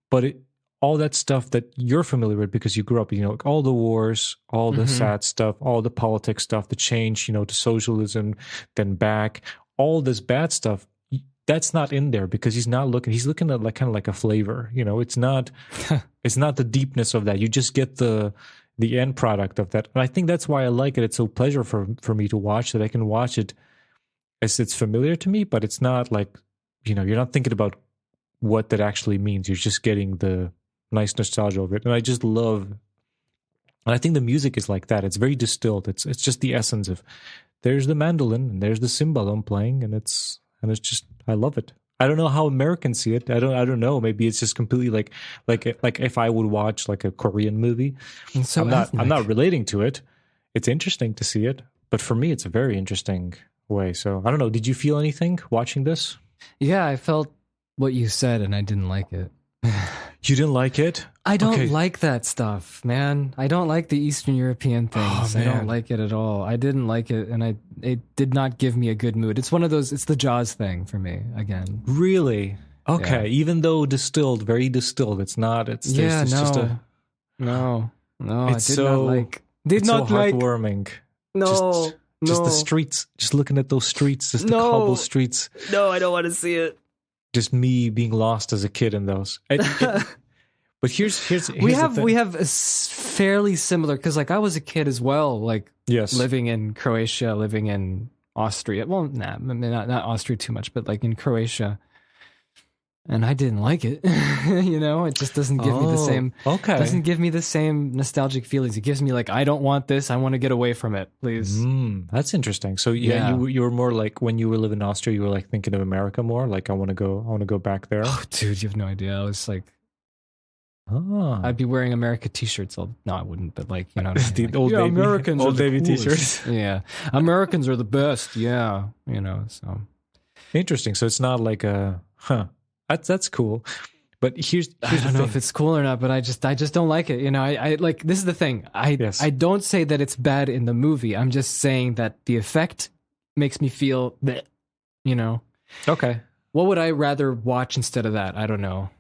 but all that stuff that you're familiar with because you grew up, like all the wars, all the sad stuff, all the politics stuff, the change, to socialism, then back. All this bad stuff, that's not in there because he's looking at like kind of like a flavor, it's not the deepness of that. You just get the end product of that. And I think that's why I like it. It's so pleasure for me to watch that I can watch it as it's familiar to me, but it's not like, you're not thinking about what that actually means. You're just getting the nice nostalgia of it. And I just love, and I think the music is like that. It's very distilled. It's just the essence of, there's the mandolin and there's the cymbalum playing, and it's just, I love it. I don't know how Americans see it. I don't know. Maybe it's just completely like if I would watch like a Korean movie. So I'm not relating to it. It's interesting to see it, but for me, it's a very interesting way. So I don't know. Did you feel anything watching this? Yeah, I felt what you said, and I didn't like it. You didn't like it? I don't like that stuff, man. I don't like the Eastern European things. I don't like it at all. I didn't like it, and it did not give me a good mood. It's one of those, it's the Jaws thing for me, again. Really? Okay. Yeah. Even though distilled, very distilled, it's not, it's just a... No, I did so, not like... Did not so like... heartwarming. No, just the streets, just looking at those streets, just the cobble streets. No, I don't want to see it. Just me being lost as a kid in those. But here's we have a fairly similar, because like I was a kid as well, like living in Croatia, living in Austria. Well, not Austria too much, but like in Croatia. And I didn't like it. It just doesn't give me the same. Okay. Doesn't give me the same nostalgic feelings. It gives me like, I don't want this. I want to get away from it, please. That's interesting. So you were more like when you were living in Austria, you were like thinking of America more. Like I want to go back there. Oh, dude, you have no idea. I was like, I'd be wearing America t-shirts. No, I wouldn't. But like, you know, what I mean? The old baby, Americans old are the baby coolest. t-shirts. Yeah, Americans are the best. Yeah, So interesting. So it's not like That's cool. But here's I don't know if it's cool or not, but I just don't like it. I like, this is the thing. I don't say that it's bad in the movie. I'm just saying that the effect makes me feel that, Okay. What would I rather watch instead of that? I don't know.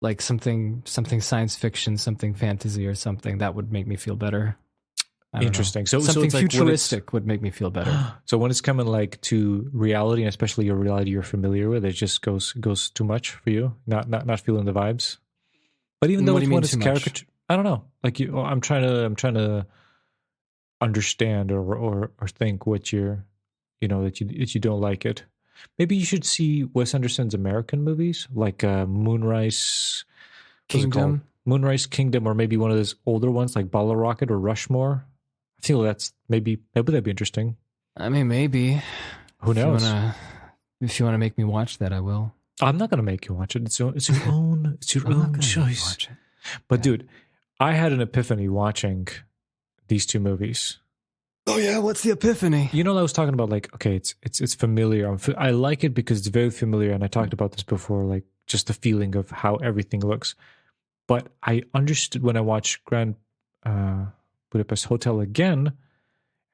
Like something science fiction, something fantasy or something that would make me feel better. Interesting. So something it's like futuristic would make me feel better. So when it's coming like to reality, and especially a reality you're familiar with, it just goes too much for you. Not feeling the vibes. But even though it's caricature, I don't know. Like I'm trying to understand or think what you're, that you don't like it. Maybe you should see Wes Anderson's American movies, like Moonrise Kingdom, or maybe one of those older ones like Bottle Rocket or Rushmore. I feel that's maybe that'd be interesting. I mean, maybe. Who knows? If you want to make me watch that, I will. I'm not going to make you watch it. It's your own choice. But dude, I had an epiphany watching these two movies. Oh yeah, what's the epiphany? I was talking about like, okay, it's familiar. I like it because it's very familiar, and I talked about this before, like just the feeling of how everything looks. But I understood when I watched Grand Budapest Hotel again,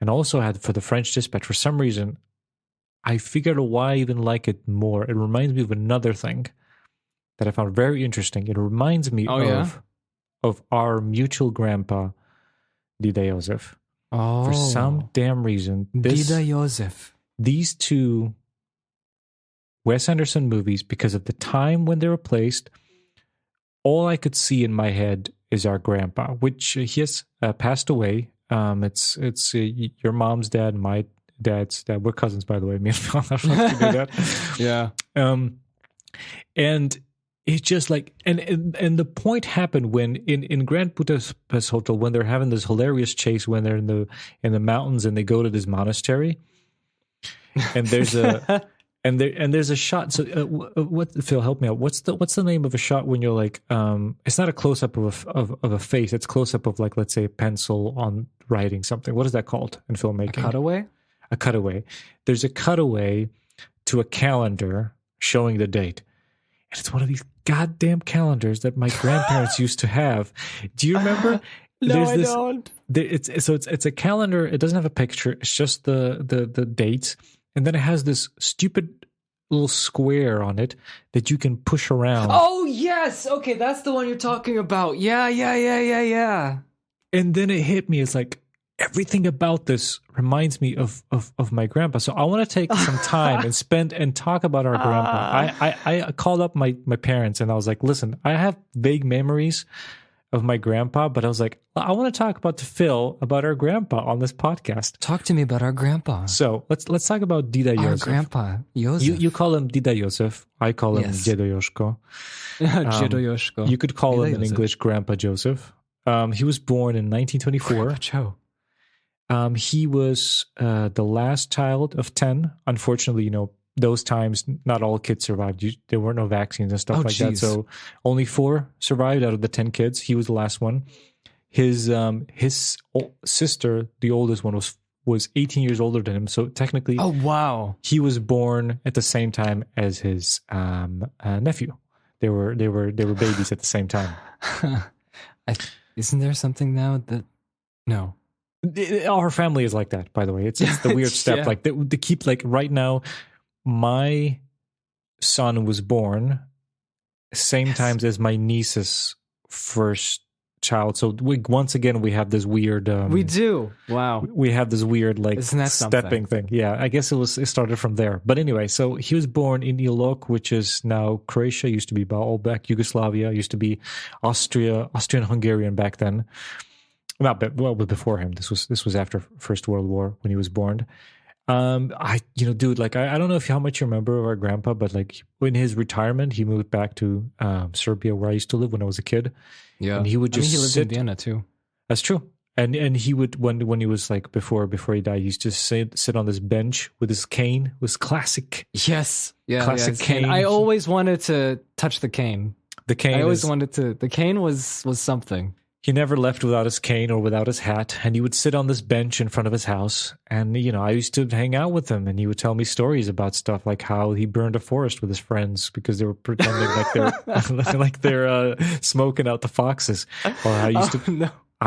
and also had for the French Dispatch. For some reason, I figured out why I even like it more. It reminds me of another thing that I found very interesting. It reminds me of our mutual grandpa, Dida Jozef. Oh, for some damn reason, Dida Jozef. These two Wes Anderson movies, because of the time when they were placed, all I could see in my head is our grandpa, which he has passed away. It's your mom's dad, my dad's dad. We're cousins, by the way. Me and Mom. I don't know if you knew that. Yeah. And it's just like, and the point happened when in Grand Budapest Hotel, when they're having this hilarious chase when they're in the mountains and they go to this monastery, and there's a there's a shot. So what, Phil, help me out. What's the name of a shot when you're like, it's not a close up of a face. It's close up of like, let's say a pencil on writing something. What is that called in filmmaking? A cutaway. A cutaway. There's a cutaway to a calendar showing the date. And it's one of these goddamn calendars that my grandparents used to have. Do you remember? No, I don't. It's a calendar. It doesn't have a picture. It's just the dates. And then it has this stupid little square on it that you can push around. Oh, yes. Okay, that's the one you're talking about. Yeah. And then it hit me. It's like, everything about this reminds me of my grandpa. So I want to take some time and talk about our grandpa. I called up my parents and I was like, listen, I have vague memories of my grandpa, but I was like, I want to talk about Phil about our grandpa on this podcast. Talk to me about our grandpa. So let's talk about Dida Jozef. Our grandpa, Jozef. You call him Dida Jozef. I call him Dziaduś Joszko. Dziaduś. You could call him in English Grandpa Jozef. He was born in 1924. Grandpa Joe. He was the last child of 10. Unfortunately, those times, not all kids survived. There were no vaccines and stuff that. So only 4 survived out of the 10 kids. He was the last one. His sister, the oldest one, was 18 years older than him. So technically, oh wow, he was born at the same time as his nephew. They were babies at the same time. Isn't there something now that no? Our family is like that, by the way. It's the weird step. Yeah. Like they keep like right now, my son was born same times as my niece's first child. So once again we have this weird. We do. Wow. We have this weird like Isn't that stepping thing. Yeah, I guess it started from there. But anyway, so he was born in Ilok, which is now Croatia. Used to be back Yugoslavia. Used to be Austrian-Hungarian back then. But before him. This was after First World War when he was born. Dude, like I don't know if how much you remember of our grandpa, but like in his retirement, he moved back to Serbia, where I used to live when I was a kid. Yeah, and he would just he lived in Vienna too. That's true. And he would when he was like before he died, he used to sit on this bench with his cane. It was classic. Yes, yeah, classic cane. I always wanted to touch the cane. The cane. I always wanted to. The cane was something. He never left without his cane or without his hat, and he would sit on this bench in front of his house. And I used to hang out with him, and he would tell me stories about stuff like how he burned a forest with his friends because they were pretending like they're smoking out the foxes. Or I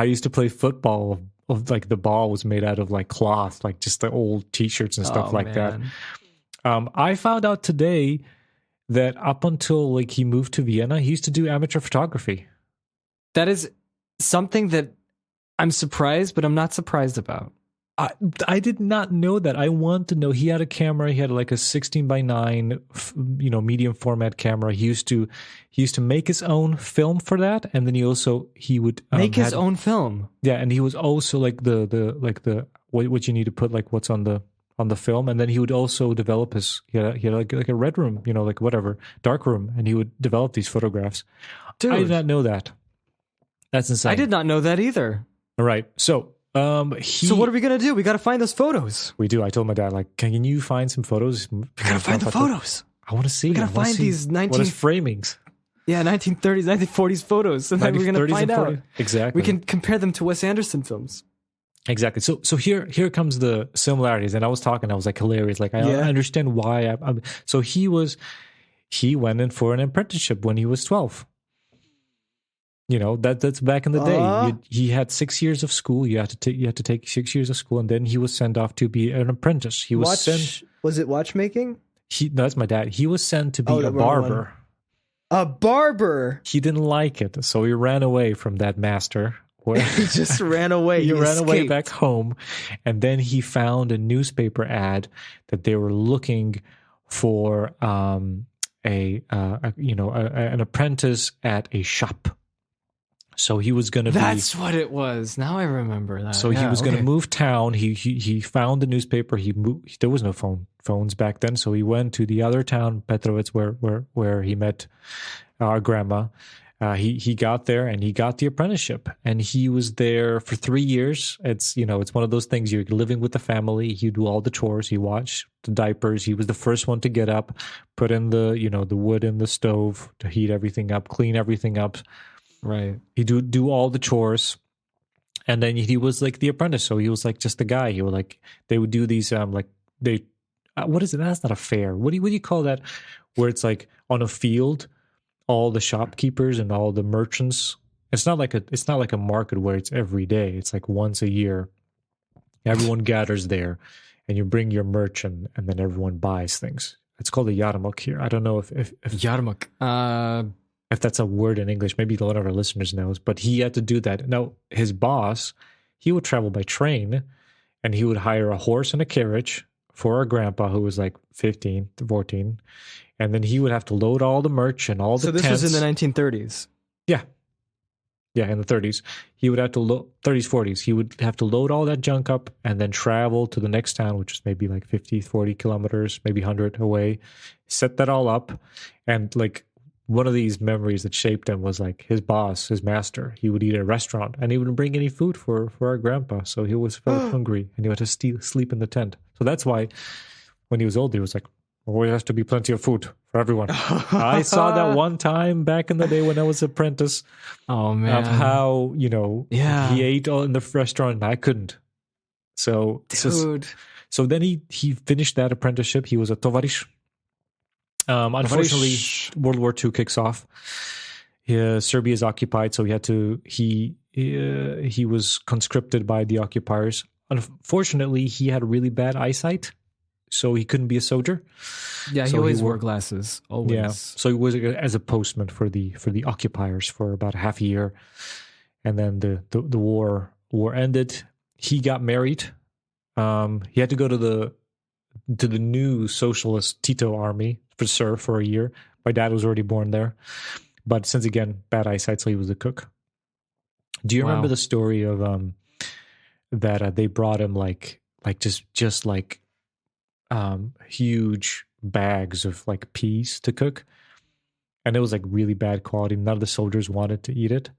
used to play football. Of like the ball was made out of like cloth, like just the old T-shirts and stuff like that. I found out today that up until like he moved to Vienna, he used to do amateur photography. That is something that I'm surprised, but I'm not surprised about. I did not know that. I want to know. He had a camera. He had like a 16:9, medium format camera. He used to make his own film for that, and then he would make his own film. Yeah, and he was also like the what you need to put like what's on the film, and then he would also develop he had like a red room, like whatever dark room, and he would develop these photographs. Dude, I did not know that. That's insane. I did not know that either. All right, so. So what are we gonna do? We gotta find those photos. We do. I told my dad, like, can you find some photos? We gotta find the photos. I want to see. We gotta find these framings. Yeah, 1930s, 1940s photos, and then we're gonna find out. Exactly. We can compare them to Wes Anderson films. Exactly. So here comes the similarities. And I was like hilarious. Like I understand why. So he went in for an apprenticeship when he was 12. That's back in the day. He had 6 years of school. You had to take 6 years of school, and then he was sent off to be an apprentice. He was sent. Was it watchmaking? No, that's my dad. He was sent to be a barber. A barber. He didn't like it, so he ran away from that master. He just ran away. He ran away back home, and then he found a newspaper ad that they were looking for an apprentice at a shop. So he was going to That's what it was. Now I remember that. So he was going to move town. He found the newspaper. He moved. There was no phones back then. So he went to the other town, Petrovic, where he met our grandma. He got there and he got the apprenticeship, and he was there for 3 years. It's one of those things. You're living with the family. He do all the chores. He washed the diapers. He was the first one to get up, put in the wood in the stove to heat everything up, clean everything up. Right. He do all the chores, and then he was like the apprentice. So he was like just the guy. He would like they would do these what is it? That's not a fair. What do you call that? Where it's like on a field, all the shopkeepers and all the merchants. It's not like a market where it's every day. It's like once a year. Everyone gathers there, and you bring your merchant, and then everyone buys things. It's called a yarmulke here. I don't know if yarmulke. If that's a word in English, maybe one of our listeners knows, but he had to do that. Now, his boss, he would travel by train, and he would hire a horse and a carriage for our grandpa, who was like 15 to 14, and then he would have to load all the merch and all the tents. So this was in the 1930s? Yeah. Yeah, in the 30s. He would have to 30s, 40s. He would have to load all that junk up and then travel to the next town, which is maybe like 50, 40 kilometers, maybe 100 away, set that all up, and like one of these memories that shaped him was like his boss, his master. He would eat at a restaurant, and he wouldn't bring any food for our grandpa. So he was felt hungry, and he had to sleep in the tent. So that's why when he was older, he was like, always has to be plenty of food for everyone. I saw that one time back in the day when I was apprentice. Oh, man. Of how, he ate all in the restaurant and I couldn't. So, dude. So then he finished that apprenticeship. He was a tovarish. Unfortunately, World War II kicks off. Serbia is occupied, so he was conscripted by the occupiers. Unfortunately, he had really bad eyesight, so he couldn't be a soldier. Yeah, he always wore glasses. Always. Yeah, so he was as a postman for the occupiers for about half a year, and then the war ended. He got married. He had to go to the new socialist Tito army to serve for a year. My dad was already born there, but since again bad eyesight, so he was a cook. Do you remember the story of that they brought him like just like huge bags of like peas to cook, and it was like really bad quality. None of the soldiers wanted to eat it,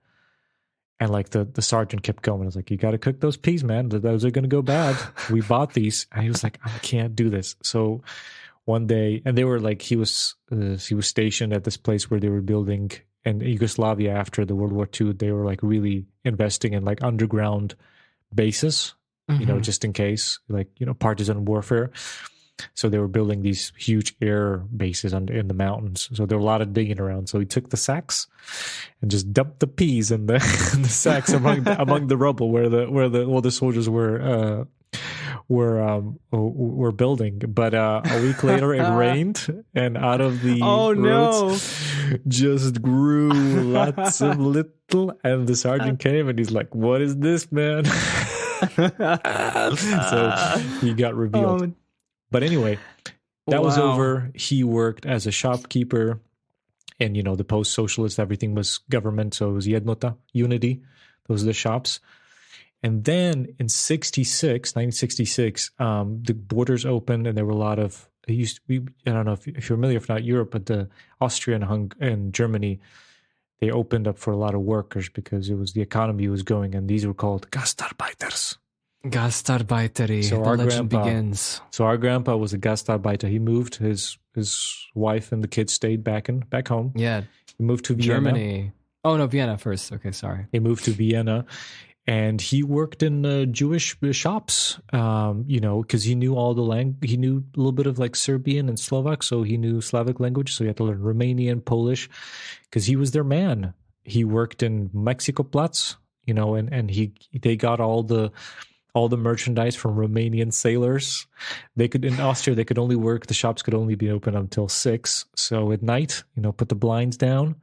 and like the sergeant kept going. I was like, "You got to cook those peas, man. Those are gonna go bad. We bought these." And he was like, "I can't do this." So one day, and they were like, he was stationed at this place where they were building in Yugoslavia after the World War II. They were like really investing in like underground bases, just in case, like, partisan warfare. So they were building these huge air bases in the mountains. So there were a lot of digging around. So he took the sacks and just dumped the peas in the in the sacks among the rubble where the soldiers were building. But a week later it rained, and out of the roots just grew lots of little. And the sergeant came and he's like, "What is this, man?" So he got revealed. But anyway, that was over. He worked as a shopkeeper, and the post-socialist, everything was government, so it was Jednota, unity. Those are the shops. And then in 1966, the borders opened, and there were a lot of. I don't know if you're familiar, if not Europe, but the Austria and Germany, they opened up for a lot of workers because the economy was going, and these were called Gastarbeiters. Gastarbeiter. So the legend begins. So our grandpa was a Gastarbeiter. He moved. His wife and the kids stayed back home. Yeah. He moved to Vienna. Germany. Oh no, Vienna first. Okay, sorry. He moved to Vienna, and he worked in Jewish shops. Because he knew all the language. He knew a little bit of like Serbian and Slovak, so he knew Slavic language. So he had to learn Romanian, Polish, because he was their man. He worked in Mexico Platz, and they got all the merchandise from Romanian sailors. In Austria, the shops could only be open until 6. So at night, put the blinds down,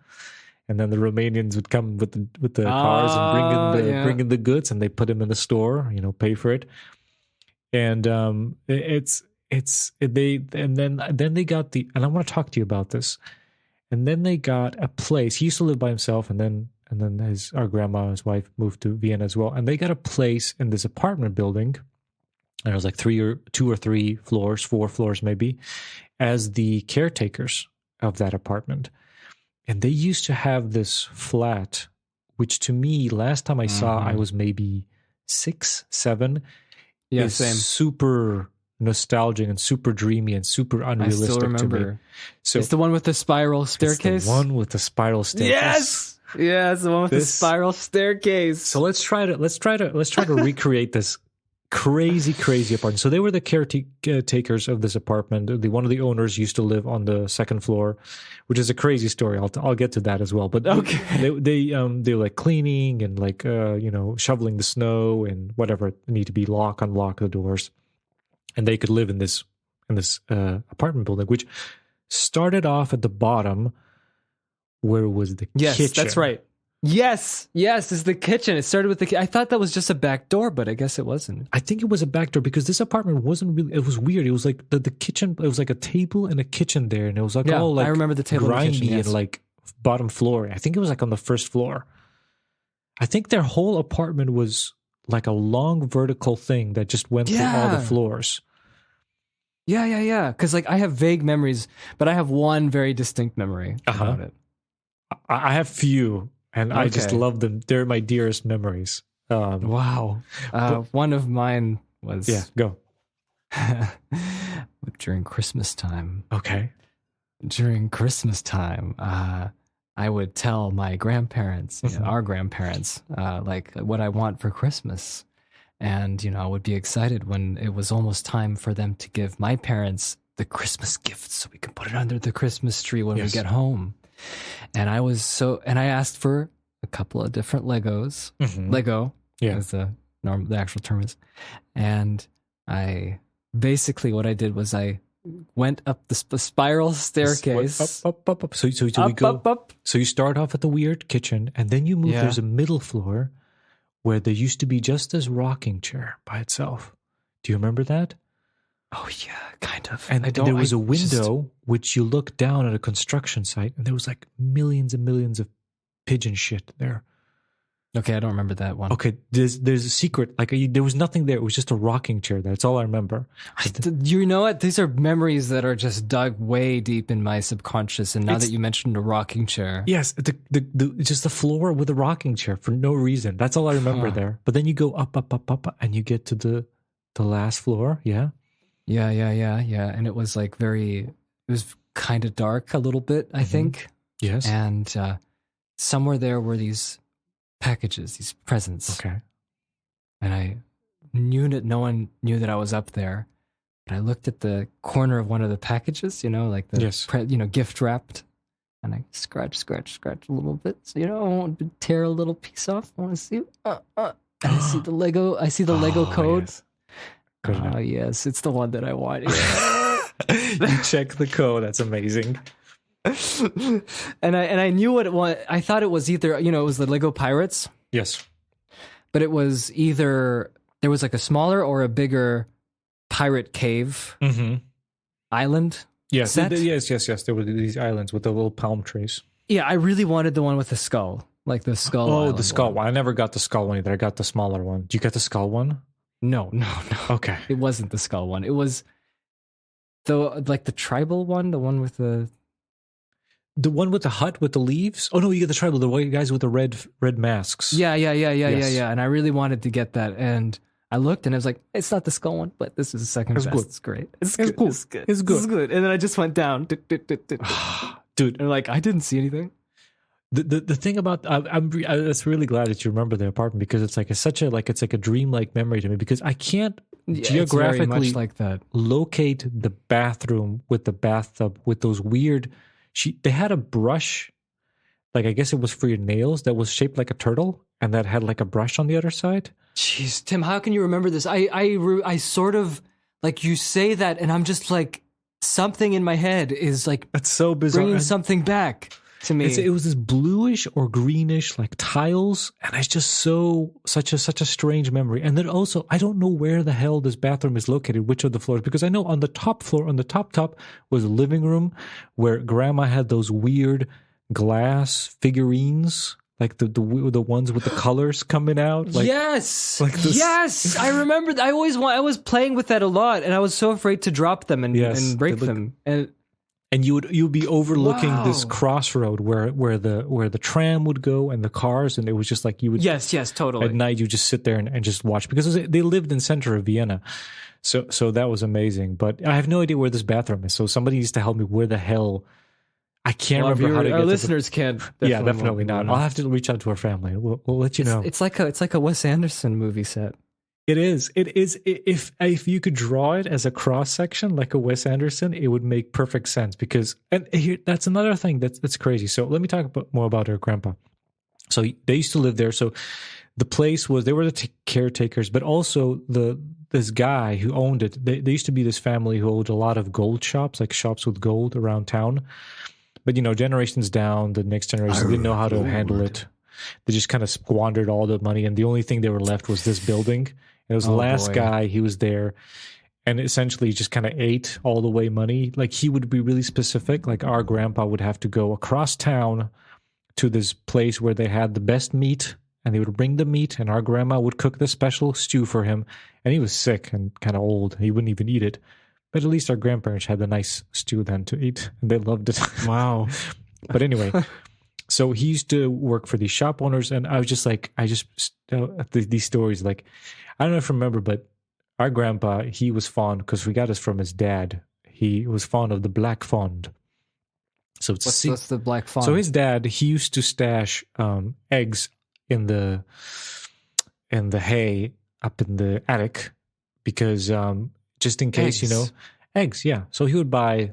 and then the Romanians would come with the cars and bring in the goods, and they put them in the store, pay for it. And then they got and I want to talk to you about this. And then they got a place. He used to live by himself, and then our grandma and his wife moved to Vienna as well. And they got a place in this apartment building. And it was like 2 or 3 floors, 4 floors maybe, as the caretakers of that apartment. And they used to have this flat, which to me, last time I saw, I was maybe 6, 7. Yeah, is same. Super nostalgic and super dreamy and super unrealistic. I still remember. To me. So it's the one with the spiral staircase. It's the one with the spiral staircase. Yes. Yeah, it's the one with the spiral staircase. So let's try to recreate this crazy apartment. So they were the caretakers of this apartment. One of the owners used to live on the 2nd floor, which is a crazy story. I'll get to that as well. But they were like cleaning and like shoveling the snow and whatever need to be unlock the doors, and they could live in this apartment building, which started off at the bottom. Where was the kitchen? Yes, that's right. Yes, it's the kitchen. It started with the I thought that was just a back door, but I guess it wasn't. I think it was a back door because this apartment wasn't really, it was weird. It was like the kitchen, it was like a table and a kitchen there, and it was like all like I remember the table grimy and, kitchen, yes. And like bottom floor. I think it was like on the 1st floor. I think their whole apartment was like a long vertical thing that just went through all the floors. Yeah. Because like I have vague memories, but I have one very distinct memory about it. I have few, and I just love them. They're my dearest memories. Wow. One of mine was... Yeah, go. During Christmas time. Okay. During Christmas time, I would tell my grandparents, our grandparents, like what I want for Christmas. And, I would be excited when it was almost time for them to give my parents the Christmas gifts so we can put it under the Christmas tree when we get home. And I asked for a couple of different Legos. Lego, as the actual term is. And I basically what I did was I went up the spiral staircase. Up. So we go. Up. So you start off at the weird kitchen, and then you move. There's a middle floor where there used to be just this rocking chair by itself. Do you remember that? Oh yeah, kind of. And there was a window which you look down at a construction site, and there was like millions and millions of pigeon shit there. Okay, I don't remember that one. Okay, there's a secret. Like there was nothing there. It was just a rocking chair. That's all I remember. You know what? These are memories that are just dug way deep in my subconscious. And now that you mentioned a rocking chair, yes, just the floor with a rocking chair for no reason. That's all I remember there. But then you go up, and you get to the last floor. Yeah, yeah. And it was like it was kind of dark a little bit, I think. Yes, and somewhere there were these packages, these presents. Okay. And I knew that no one knew that I was up there. And I looked at the corner of one of the packages, like the gift wrapped. And I scratch a little bit. So, I want to tear a little piece off. I want to see and I see the Lego. I see the Lego code. Yes. Oh, yes. It's the one that I want. You check the code. That's amazing. and I knew what it was. I thought it was either, it was the Lego Pirates. Yes. But it was either there was like a smaller or a bigger pirate cave island. Yes. Yes. There were these islands with the little palm trees. Yeah, I really wanted the one with the skull. Like the skull. Oh, the skull one. I never got the skull one either. I got the smaller one. Did you get the skull one? No. Okay. It wasn't the skull one. It was the tribal one, the one with the one with the hut with the leaves? Oh no, you get the tribal, the white guys with the red masks. Yeah. And I really wanted to get that, and I looked and I was like, it's not the skull one, but this is the second best. Good. It's great. It's good. It's good. And then I just went down, dude. And I didn't see anything. The thing about I'm just really glad that you remember the apartment, because it's like a dreamlike memory to me, because I can't geographically much like that locate the bathroom with the bathtub with those weird. They had a brush, like I guess it was for your nails, that was shaped like a turtle and that had like a brush on the other side. Jeez, Tim, how can you remember this? I sort of, like, you say that and I'm just like, something in my head is like, that's so bizarre, bringing something back to me. It was this bluish or greenish like tiles, and it's just such a strange memory. And then also, I don't know where the hell this bathroom is located, which of the floors, because I know on the top floor, on the top was a living room where Grandma had those weird glass figurines, like the ones with the colors coming out. Like, yes, like this. Yes, I remember. I was playing with that a lot, and I was so afraid to drop them and break them. And you'd be overlooking this crossroad where the tram would go and the cars, and it was just like you would. Yes, totally. At night, you just sit there and just watch, because they lived in center of Vienna, so that was amazing. But I have no idea where this bathroom is, so somebody needs to help me. Where the hell? I can't remember how to get. Our listeners can't. Definitely not. I'll have to reach out to our family. We'll let you know. It's like a Wes Anderson movie set. It is. If you could draw it as a cross section like a Wes Anderson, it would make perfect sense. Because that's another thing that's crazy. So let me talk more about her grandpa. So they used to live there. So the place they were the caretakers, but also this guy who owned it. They used to be this family who owned a lot of gold shops, like shops with gold around town. But generations down, the next generation didn't know how to handle it. They just kind of squandered all the money, and the only thing they were left was this building. It was the last guy. He was there, and essentially just kind of ate all the way money. Like, he would be really specific. Like, our grandpa would have to go across town to this place where they had the best meat, and they would bring the meat, and our grandma would cook the special stew for him. And he was sick and kind of old. He wouldn't even eat it. But at least our grandparents had the nice stew then to eat, and they loved it. Wow. But anyway, so he used to work for these shop owners, and I was just like, these stories, like, I don't know if you remember, but our grandpa, he was fond, because we got this from his dad, he was fond of the black fond. So what's the black fond? So his dad, he used to stash eggs in the hay up in the attic, because just in case, eggs, yeah. So he would buy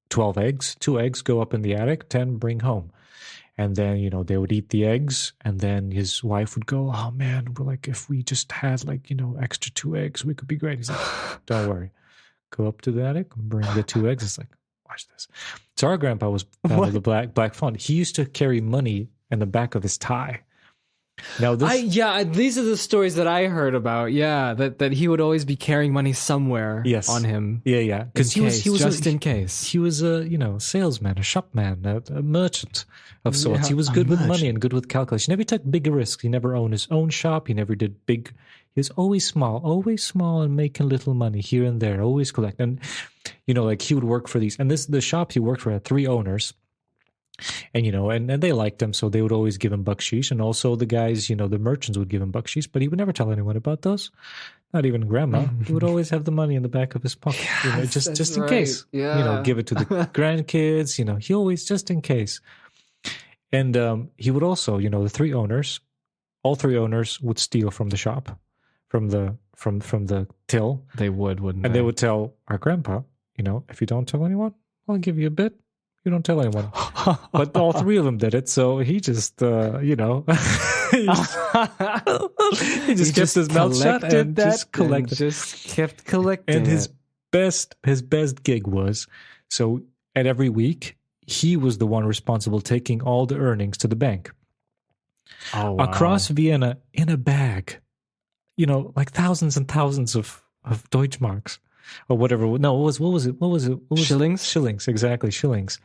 12 eggs, 2 eggs, go up in the attic, 10 bring home. And then, they would eat the eggs, and then his wife would go, oh man, we're like, if we just had extra 2 eggs, we could be great. He's like, don't worry. Go up to the attic, bring the 2 eggs. It's like, watch this. So our grandpa was the black fund. He used to carry money in the back of his tie. Now this, these are the stories that I heard about. Yeah, that he would always be carrying money somewhere on him. Yeah. Because he was just in case. He was a salesman, a shopman, a merchant of sorts. He was good with money and good with calculation. He never took big risks. He never owned his own shop. He never did big. He was always small and making little money here and there. Always collect. And like he would work for these. And the shop he worked for had 3 owners. And and they liked him, so they would always give him bucksheesh, and also the guys, the merchants would give him bucksheesh, but he would never tell anyone about those, not even grandma. He would always have the money in the back of his pocket, just in case. Give it to the grandkids. He always just in case. And he would also, the 3 owners, all 3 owners would steal from the shop, from the till. They wouldn't and they? They would tell our grandpa, if you don't tell anyone, I'll give you a bit. You don't tell anyone. But all 3 of them did it, so he just, he just kept his mouth shut and just collected. Just kept collecting. And his best gig was, so at every week, he was the one responsible taking all the earnings to the bank. Oh, wow. Across Vienna in a bag. Like thousands and thousands of Deutschmarks. Or whatever. No, what was it? Shillings? Shillings, exactly, shillings.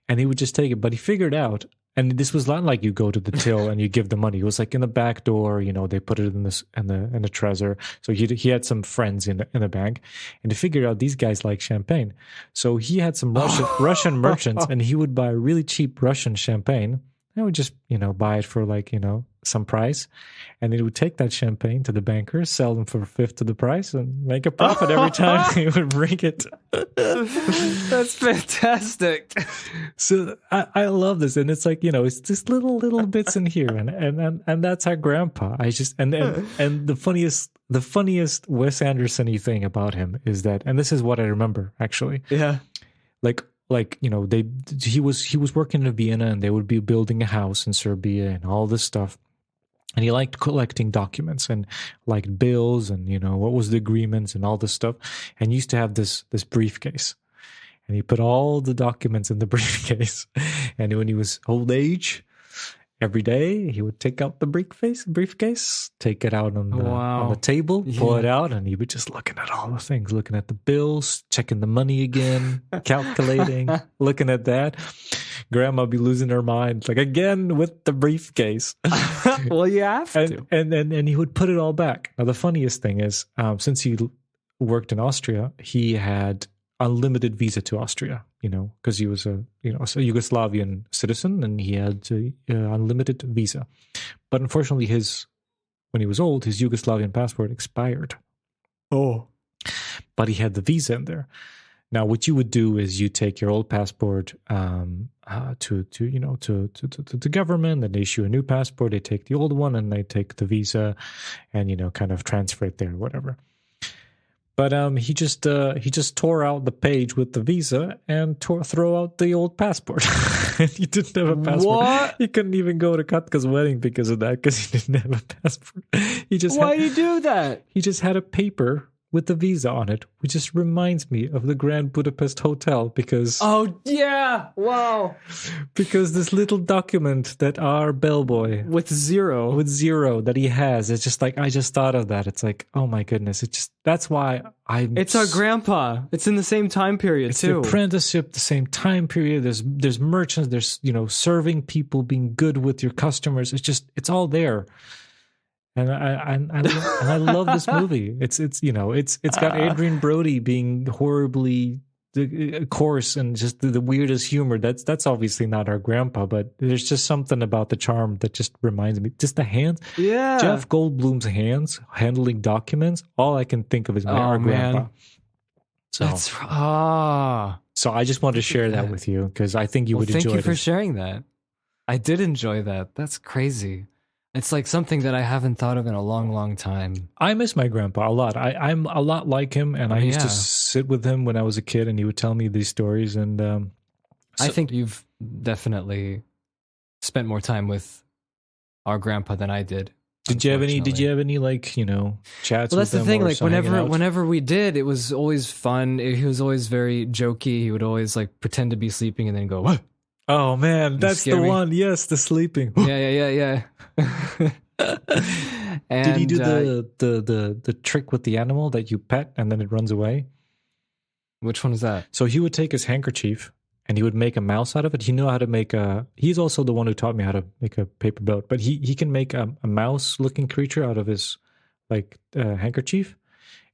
And he would just take it. But he figured out, and this was not like you go to the till and you give the money. It was like in the back door, they put it in the treasure. So he had some friends in the bank, and he figured out these guys like champagne. So he had some Russian merchants, and he would buy really cheap Russian champagne. I would just, buy it for like, some price. And he would take that champagne to the banker, sell them for a fifth of the price, and make a profit every time he would bring it. That's fantastic. So I love this. And it's like, it's just little bits in here. And that's our grandpa. And the funniest Wes Anderson-y thing about him is that, and this is what I remember actually. Yeah. He was working in Vienna, and they would be building a house in Serbia and all this stuff. And he liked collecting documents and liked bills and, what was the agreements and all this stuff. And he used to have this briefcase. And he put all the documents in the briefcase. And when he was old age, every day he would take out the briefcase, take it out on the table, pull it out, and he would just looking at all the things, looking at the bills, checking the money again, calculating, looking at that. Grandma be losing her mind, like again with the briefcase. Well, you have to. And he would put it all back. Now the funniest thing is, since he worked in Austria, he had unlimited visa to Austria, because he was a Yugoslavian citizen, and he had unlimited visa. But unfortunately, when he was old, his Yugoslavian passport expired. Oh. But he had the visa in there. Now, what you would do is you take your old passport to the government, and they issue a new passport. They take the old one and they take the visa, and kind of transfer it there, or whatever. But he just tore out the page with the visa and throw out the old passport. He didn't have a passport. What? He couldn't even go to Katka's wedding because of that, because he didn't have a passport. Why did he do that? He just had a paper with the visa on it, which just reminds me of the Grand Budapest Hotel, because... Oh, yeah! Wow! Because this little document that our bellboy... With zero that he has, it's just like, I just thought of that. It's like, oh my goodness. That's why It's our grandpa. It's in the same time period, it's too. It's the apprenticeship, the same time period. There's merchants, there's, serving people, being good with your customers. It's all there. And I love this movie. It's got Adrian Brody being horribly coarse and just the weirdest humor. That's obviously not our grandpa, but there's just something about the charm that just reminds me. Just the hands. Yeah. Jeff Goldblum's hands handling documents. All I can think of is our grandpa. So So I just wanted to share that with you, because I think you would enjoy it. Thank you for sharing that. I did enjoy that. That's crazy. It's like something that I haven't thought of in a long, long time. I miss my grandpa a lot. I'm a lot like him, and I used to sit with him when I was a kid, and he would tell me these stories. And I think you've definitely spent more time with our grandpa than I did. Did you have any like, chats with him? Well, that's the thing. Like whenever we did, it was always fun. He was always very jokey. He would always like pretend to be sleeping and then go, "What?" Oh man, that's the one. Yes, the sleeping. Yeah. And, did he do the trick with the animal that you pet and then it runs away? Which one is that? So he would take his handkerchief and he would make a mouse out of it. He knew how to make he's also the one who taught me how to make a paper boat, but he can make a mouse looking creature out of his handkerchief.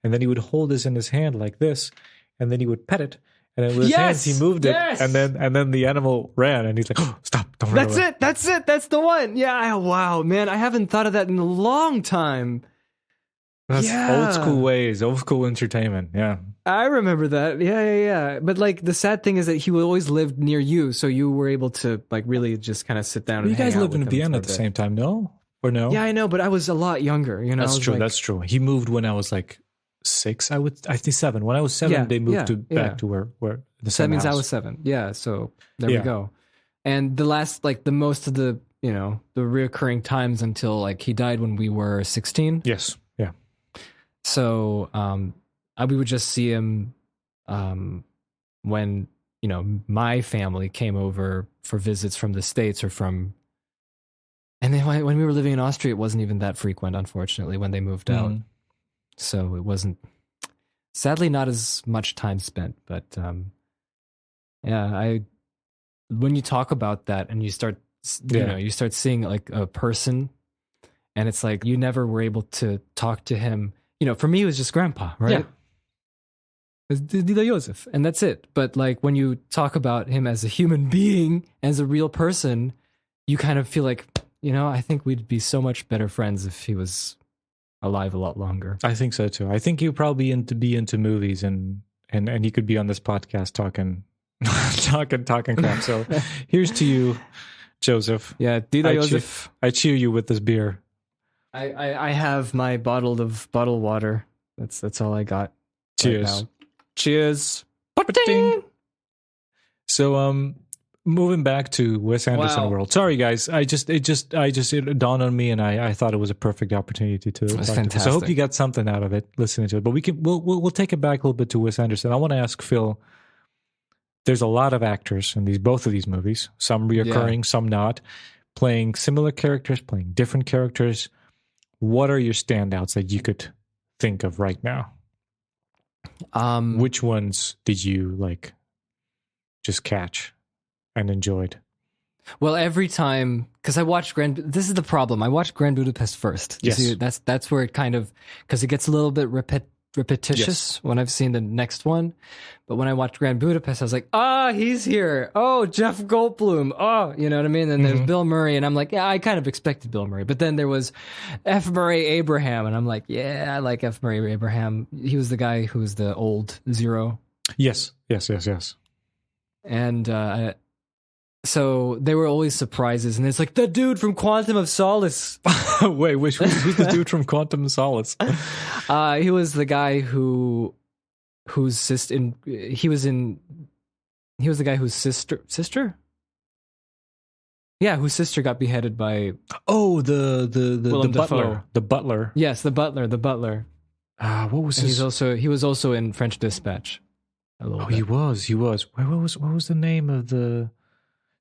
And then he would hold this in his hand like this, and then he would pet it. And then with his hands, he moved it, and then the animal ran, and he's like, "Oh, stop! Don't run away." That's it. That's the one. Yeah. Wow, man, I haven't thought of that in a long time. That's old school ways, old school entertainment. Yeah, I remember that. Yeah. But like the sad thing is that he always lived near you, so you were able to like really just kind of sit down. You guys lived in Vienna at the same time, no? Or no? Yeah, I know, but I was a lot younger. You know, that's true. That's true. He moved when I was like 6. I think 7. When I was 7, they moved back to where the same. That means house. I was 7. Yeah, so there we go. And the last, like the most of the, you know, the reoccurring times until like he died when we were 16. Yes. Yeah. So we would just see him when, you know, my family came over for visits from the States or from. And then when we were living in Austria, it wasn't even that frequent, unfortunately, when they moved out. So it wasn't, sadly, not as much time spent. But when you talk about that and you start, you start seeing like a person, and it's like you never were able to talk to him. You know, for me, it was just Grandpa, right? Yeah. It was Jozef, and that's it. But like when you talk about him as a human being, as a real person, you kind of feel like, you know, I think we'd be so much better friends if he was alive a lot longer. I think so too. I think he'd probably be into movies and he could be on this podcast talking crap. So here's to you, Jozef. Yeah, Jozef. I cheer you with this beer. I have my bottled water. That's all I got. Cheers. Right now. Cheers. Ba-ding. So moving back to Wes Anderson world. Sorry guys, it dawned on me, and I thought it was a perfect opportunity to talk fantastic. So I hope you got something out of it listening to it. But we'll take it back a little bit to Wes Anderson. I want to ask Phil. There's a lot of actors in both of these movies. Some reoccurring, some not, playing similar characters, playing different characters. What are your standouts that you could think of right now? Which ones did you like just catch and enjoyed? Well, every time, because I watched this is the problem. I watched Grand Budapest first. Yes. See, that's where it kind of, because it gets a little bit repetitious when I've seen the next one. But when I watched Grand Budapest, I was like, he's here. Oh, Jeff Goldblum. Oh, you know what I mean? And there's Bill Murray, and I'm like, yeah, I kind of expected Bill Murray. But then there was F. Murray Abraham, and I'm like, yeah, I like F. Murray Abraham. He was the guy who was the old Zero. Yes. And so they were always surprises, and it's like the dude from Quantum of Solace. Wait, who's the dude from Quantum of Solace? He was the guy whose sister. He was the guy whose sister. Yeah, whose sister got beheaded by. Oh, the butler. Dafoe. The butler. Yes, the butler. What was his? He was also in French Dispatch. He was. What was the name of the?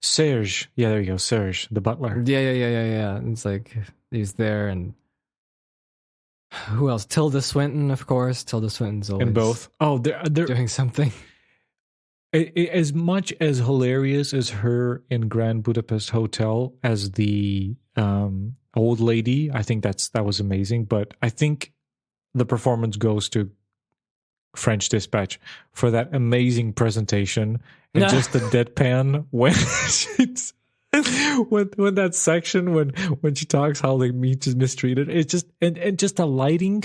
Serge. Yeah, there you go. Serge, the butler. Yeah. It's like he's there, and who else? Tilda Swinton, of course. Tilda Swinton's always in both. Oh, they're doing something. As much as hilarious as her in Grand Budapest Hotel as the old lady, I think that was amazing. But I think the performance goes to French Dispatch for that amazing presentation and just the deadpan when when that section when she talks how the meat is mistreated. It's just and just the lighting,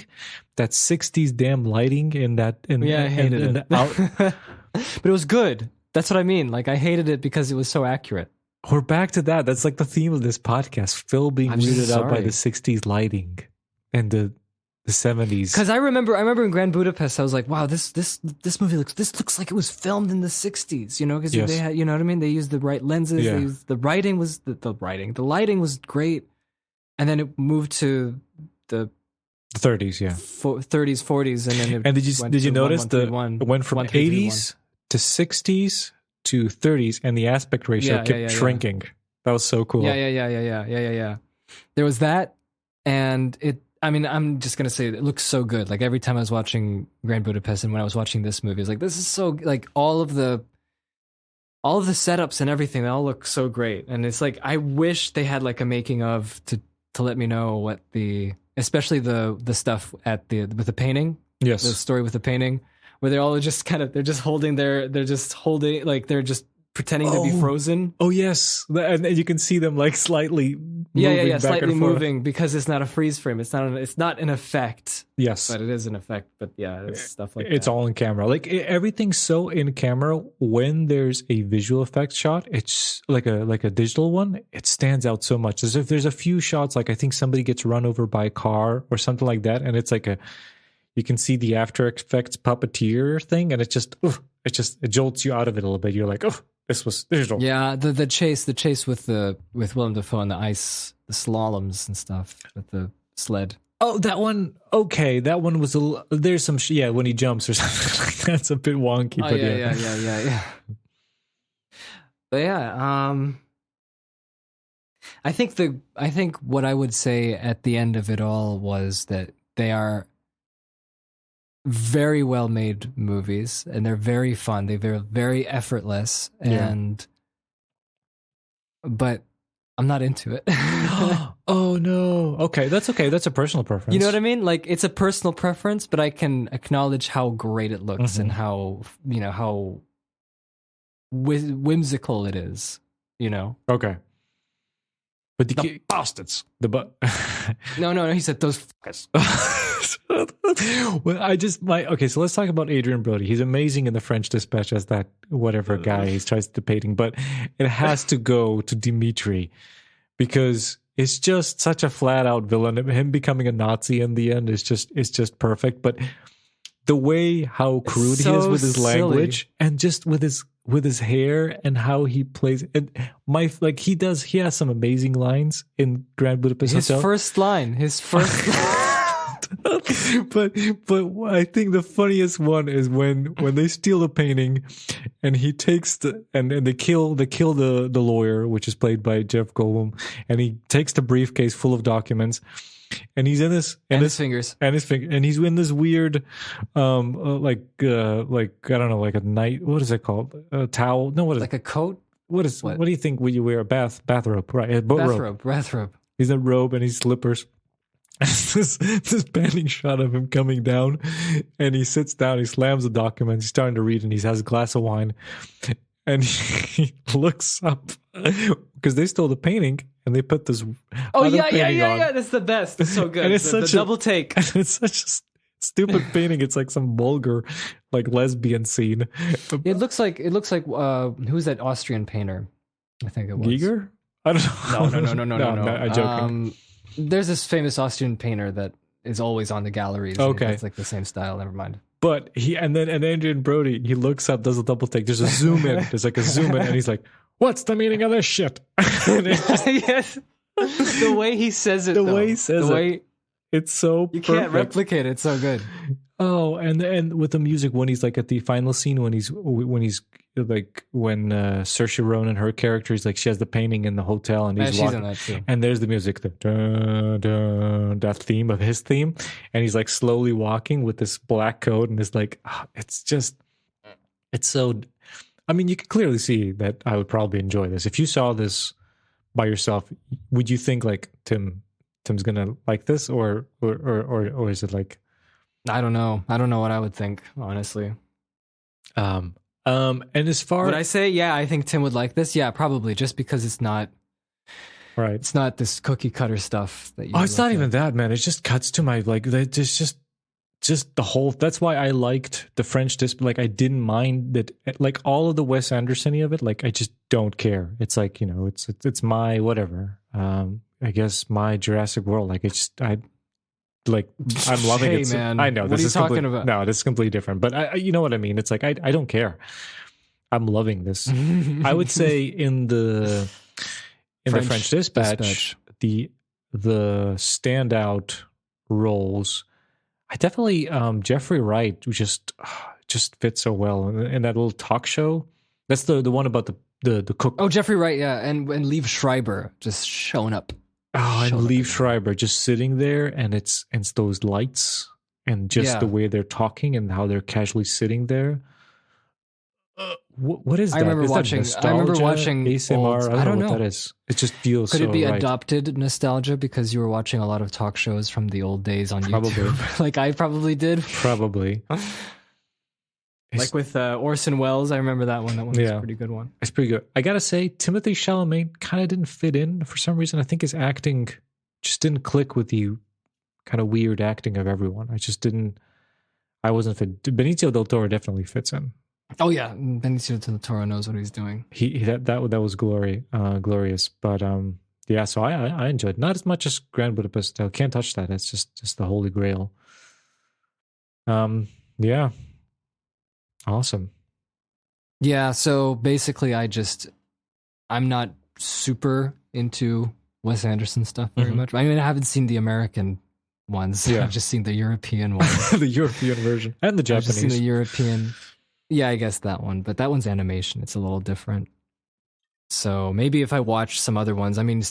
that 60s damn lighting in that. I hated it. But it was good. That's what I mean. Like I hated it because it was so accurate. We're back to that. That's like the theme of this podcast. Phil being weirded out by the 60s lighting and the 70s. Because I remember in Grand Budapest, I was like, wow, this movie looks like it was filmed in the 60s, you know, because they had, you know what I mean? They used the right lenses. Yeah. They used, the lighting was great. And then it moved to the 30s, yeah. 30s, 40s. And then did you notice it went from 80s to 60s to 30s, and the aspect ratio kept shrinking. That was so cool. Yeah. There was that, and I'm just gonna say it looks so good. Like every time I was watching Grand Budapest, and when I was watching this movie, I was like, this is so like all of the setups and everything. They all look so great, and it's like I wish they had like a making of to let me know what especially the stuff with the painting. Yes, the story with the painting, where they're all just they're just pretending to be frozen. Oh yes, and you can see them like slightly moving back slightly and forth. moving because it's not a freeze frame. It's not an effect. Yes, but it is an effect. But yeah, it's stuff like it's that. all in camera. Like everything's so in camera. When there's a visual effects shot, it's like a digital one. It stands out so much. As if there's a few shots, like I think somebody gets run over by a car or something like that, and it's like you can see the After Effects puppeteer thing, and it it jolts you out of it a little bit. You're like, oh, this was digital. Yeah, the chase with Willem Dafoe and the slaloms and stuff with the sled. Oh, that one. Okay, that one was there's some when he jumps or something like that's a bit wonky. Oh, yeah. But yeah, I think what I would say at the end of it all was that they are very well made movies, and they're very fun. They're very effortless, but I'm not into it. Oh no. Okay, that's okay. That's a personal preference. You know what I mean? Like it's a personal preference, but I can acknowledge how great it looks and how whimsical it is. Okay. But the bastards. No. He said those fuckers. Well, so let's talk about Adrian Brody. He's amazing in The French Dispatch as that whatever guy he tries debating, but it has to go to Dimitri because it's just such a flat out villain. Him becoming a Nazi in the end is just perfect. But the way how crude he is with his language and just with his hair and how he plays and he has some amazing lines in Grand Budapest Hotel. His first but I think the funniest one is when they steal the painting and he takes and they kill the lawyer, which is played by Jeff Goldblum, and he takes the briefcase full of documents and he's in this his fingers and he's in this weird I don't know, like a night, what is it called, a towel, no, what is like a coat, what do you think when you wear a bathrobe, right? A bathrobe. He's in a robe and he's slippers. this panning shot of him coming down, and he sits down, he slams the document, he's starting to read, and he has a glass of wine, and he looks up because they stole the painting and they put this yeah, that's the best. It's so good. And it's the double take. And it's such a stupid painting. It's like some vulgar like lesbian scene. It looks like who's that Austrian painter? I think it was Giger. I don't know. No. I'm joking. There's this famous Austrian painter that is always on the galleries. Okay. It's like the same style. Never mind. But and Adrian Brody, he looks up, does a double take. There's a zoom in. There's like a zoom in, and he's like, "What's the meaning of this shit?" Yes. The way he says it. It's so you perfect. Can't replicate it. It's so good. Oh, and with the music when he's like at the final scene when he's like when Saoirse Ronan, her character, is like she has the painting in the hotel and he's walking, in that too. And there's the music, that theme of his theme, and he's like slowly walking with this black coat and it's like it's so. I mean, you can clearly see that I would probably enjoy this if you saw this by yourself. Would you think like Tim's gonna like this or is it like? I don't know what I would think, honestly. And as far would I say, yeah, I think Tim would like this. Yeah, probably, just because it's not right. It's not this cookie cutter stuff that you. Oh, it's not even that, man. It just cuts to my like. It's just the whole. That's why I liked the French Dispatch. Like I didn't mind that. Like all of the Wes Anderson-y of it. Like I just don't care. It's like it's my whatever. I guess my Jurassic World. Like I'm loving it. Man. I know. What are you talking about? No, this is completely different. But you know what I mean. It's like I don't care. I'm loving this. I would say in the French Dispatch, the standout roles, I definitely Jeffrey Wright just fits so well in that little talk show That's the one about the cook. Oh, Jeffrey Wright, yeah, and Liev Schreiber just showing up. Oh, and Liev Schreiber just sitting there, and it's those lights and just the way they're talking and how they're casually sitting there. What is that? I remember watching ASMR. I don't know what that is. It just feels. Could so it be right. adopted nostalgia because you were watching a lot of talk shows from the old days on YouTube? Like I probably did. Probably. Like with Orson Welles, I remember that one. That one was a pretty good one. It's pretty good. I gotta say, Timothée Chalamet kind of didn't fit in for some reason. I think his acting just didn't click with the kind of weird acting of everyone. I wasn't fit. Benicio del Toro definitely fits in. Oh yeah, Benicio del Toro knows what he's doing. That was glorious. But yeah, so I enjoyed it. Not as much as Grand Budapest Hotel. Can't touch that. It's just the holy grail. Yeah. Awesome. Yeah, so basically I'm not super into Wes Anderson stuff very much. I mean, I haven't seen the American ones. Yeah. I've just seen the European ones. The European version. And the Japanese. I've just seen the European. Yeah, I guess that one. But that one's animation. It's a little different. So maybe if I watch some other ones, I mean,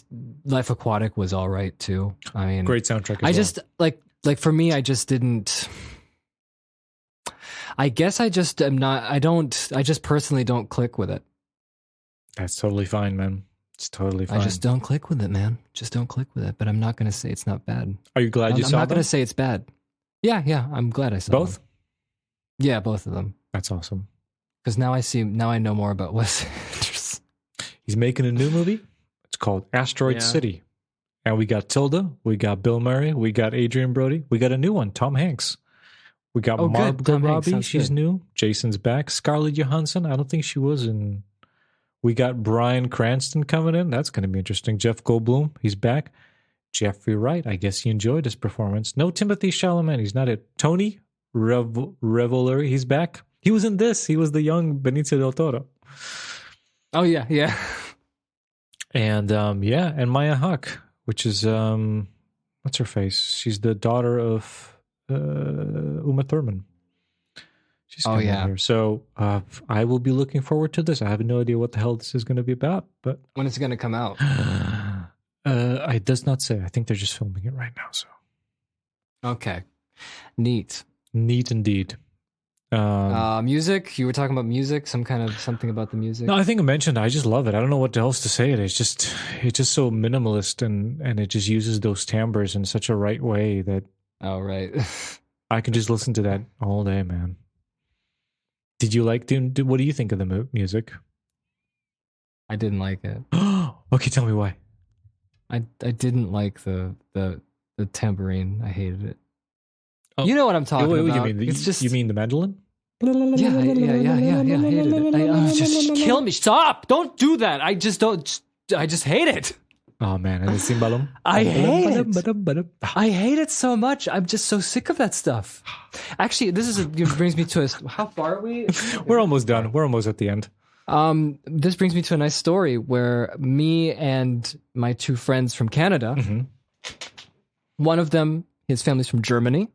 Life Aquatic was all right too. I mean, great soundtrack. Just like for me, I just didn't. I guess I just am not. I just personally don't click with it. That's totally fine, man. It's totally fine. I just don't click with it, man. Just don't click with it. But I'm not going to say it's not bad. Are you glad you saw them? I'm not going to say it's bad. Yeah. I'm glad I saw both. Them. Yeah, both of them. That's awesome. Because now I know more about Wes Anderson. He's making a new movie. It's called Asteroid City. And we got Tilda. We got Bill Murray. We got Adrian Brody. We got a new one, Tom Hanks. We got Margot Robbie. She's new. Jason's back. Scarlett Johansson. I don't think she was in. We got Bryan Cranston coming in. That's going to be interesting. Jeff Goldblum. He's back. Jeffrey Wright. I guess he enjoyed his performance. No Timothée Chalamet. He's not it. Tony Revolori. He's back. He was in this. He was the young Benicio del Toro. Oh, yeah. And, and Maya Hawke, which is, what's her face? She's the daughter of Uma Thurman. She's coming here. So I will be looking forward to this. I have no idea what the hell this is going to be about, but when it's going to come out, it does not say. I think they're just filming it right now. So okay, neat indeed. Music. You were talking about music. Something about the music. No, I think I mentioned. I just love it. I don't know what else to say. It's just so minimalist and it just uses those timbres in such a right way that. Oh, right. I can just listen to that all day, man. Did you like? What do you think of the music? I didn't like it. Okay, tell me why. I didn't like the tambourine. I hated it. Oh. You know what I'm talking about. You mean you mean the mandolin? Yeah. I hated it. Just kill me. Stop! Don't do that. I just hate it. Oh man, and the cimbalum. I hate it. I hate it so much. I'm just so sick of that stuff. Actually, it brings me to how far are we? We're almost done. We're almost at the end. This brings me to a nice story where me and my two friends from Canada, one of them, his family's from Germany,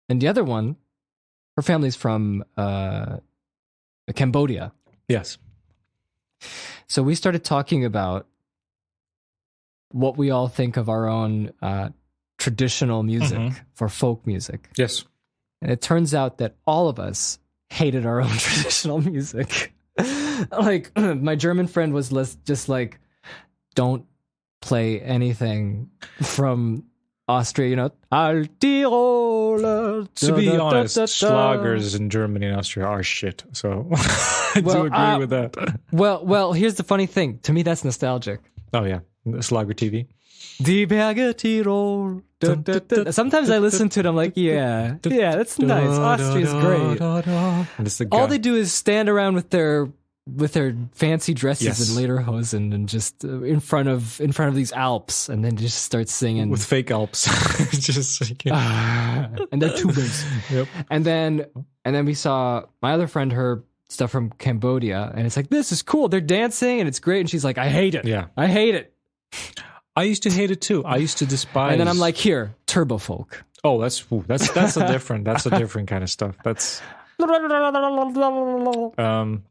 and the other one, her family's from Cambodia. Yes. So we started talking about what we all think of our own traditional music for folk music. Yes. And it turns out that all of us hated our own traditional music. Like, my German friend was just like, don't play anything from Austria, you know. Al Tirol. To be honest, schlagers in Germany and Austria are shit. So I do agree with that. Well, here's the funny thing. To me, that's nostalgic. Oh, yeah. Schlager TV. Die Berge Tirol. Sometimes I listen to it, I'm like, yeah, that's nice. Austria's great. All they do is stand around with their fancy dresses and lederhosen and just in front of these Alps, and then just start singing with fake Alps. And they're tubas. Yep. And then we saw my other friend, her stuff from Cambodia, and it's like, this is cool. They're dancing and it's great. And she's like, I hate it. Yeah, I hate it. I used to hate it too. I used to despise. And then I'm like, here, turbo folk. Oh, that's a different kind of stuff. That's I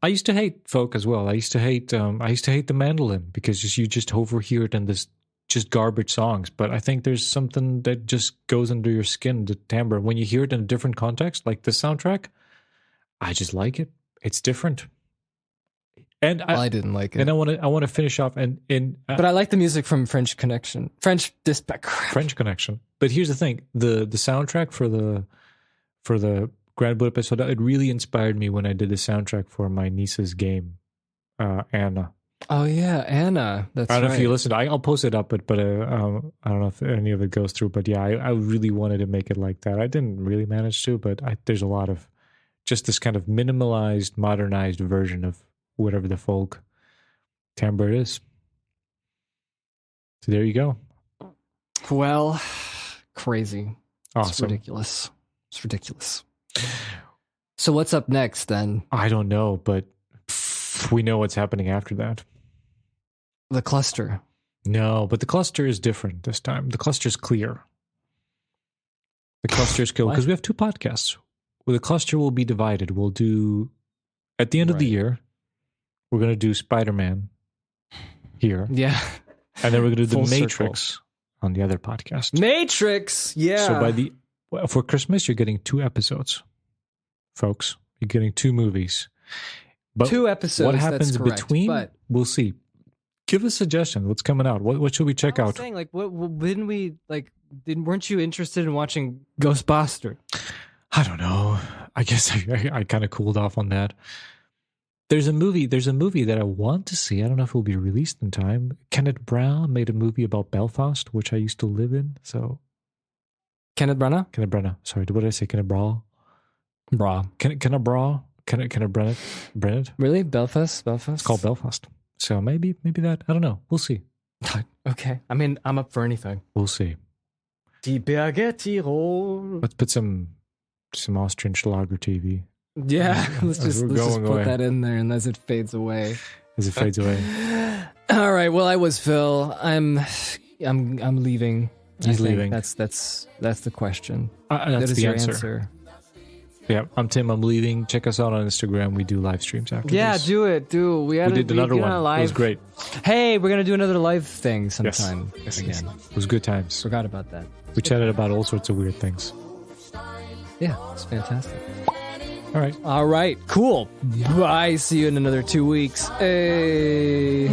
used to hate folk as well. I used to hate the mandolin because you just overhear it in this just garbage songs. But I think there's something that just goes under your skin, the timbre. When you hear it in a different context, like the soundtrack, I just like it. It's different. And I didn't like it. And I want to finish off but I like the music from French Connection. French Connection. But here's the thing: the soundtrack for the Grand Budapest Hotel, it really inspired me when I did the soundtrack for my niece's game, Anna. Oh yeah, Anna. That's right. I don't know if you listened. I'll post it up, but I don't know if any of it goes through. But yeah, I really wanted to make it like that. I didn't really manage to, but there's a lot of just this kind of minimalized, modernized version of whatever the folk timbre is. So there you go. Well, crazy. Awesome. It's ridiculous. It's ridiculous. So what's up next then? I don't know, but we know what's happening after that. The cluster. No, but the cluster is different this time. The cluster is clear. The cluster is clear because we have two podcasts. Well, the cluster will be divided. We'll do, at the end of the year, we're going to do Spider-Man here. Yeah. And then we're going to do The Matrix on the other podcast. Matrix! Yeah. So for Christmas, you're getting 2 episodes, folks. You're getting 2 movies. But 2 episodes, what happens that's correct, between, but we'll see. Give a suggestion. What's coming out? What should we check out? Saying, like, didn't we, like, weren't you interested in watching Ghostbusters? I don't know. I guess I kind of cooled off on that. There's a movie that I want to see. I don't know if it will be released in time. Kenneth Branagh made a movie about Belfast, which I used to live in. So Kenneth Branagh? Kenneth Branagh. Sorry, what did I say? Kenneth Branagh? Kenneth Branagh? Kenneth Branagh? Really? Belfast? It's called Belfast. So maybe that. I don't know. We'll see. Okay. I mean, I'm up for anything. We'll see. Die Berge Tirol. Let's put some Austrian Schlager TV. Yeah, let's just put that in there and as it fades away. All right. Well, I was Phil. I'm leaving. He's leaving. That's the question. That's the answer. Yeah, I'm Tim. I'm leaving. Check us out on Instagram. We do live streams after this. Yeah, do it. We did another one. It was great. Hey, we're gonna do another live thing sometime again. It was good times. Forgot about that. We chatted about all sorts of weird things. Yeah, it's fantastic. All right. Cool. Bye. See you in another 2 weeks. Hey.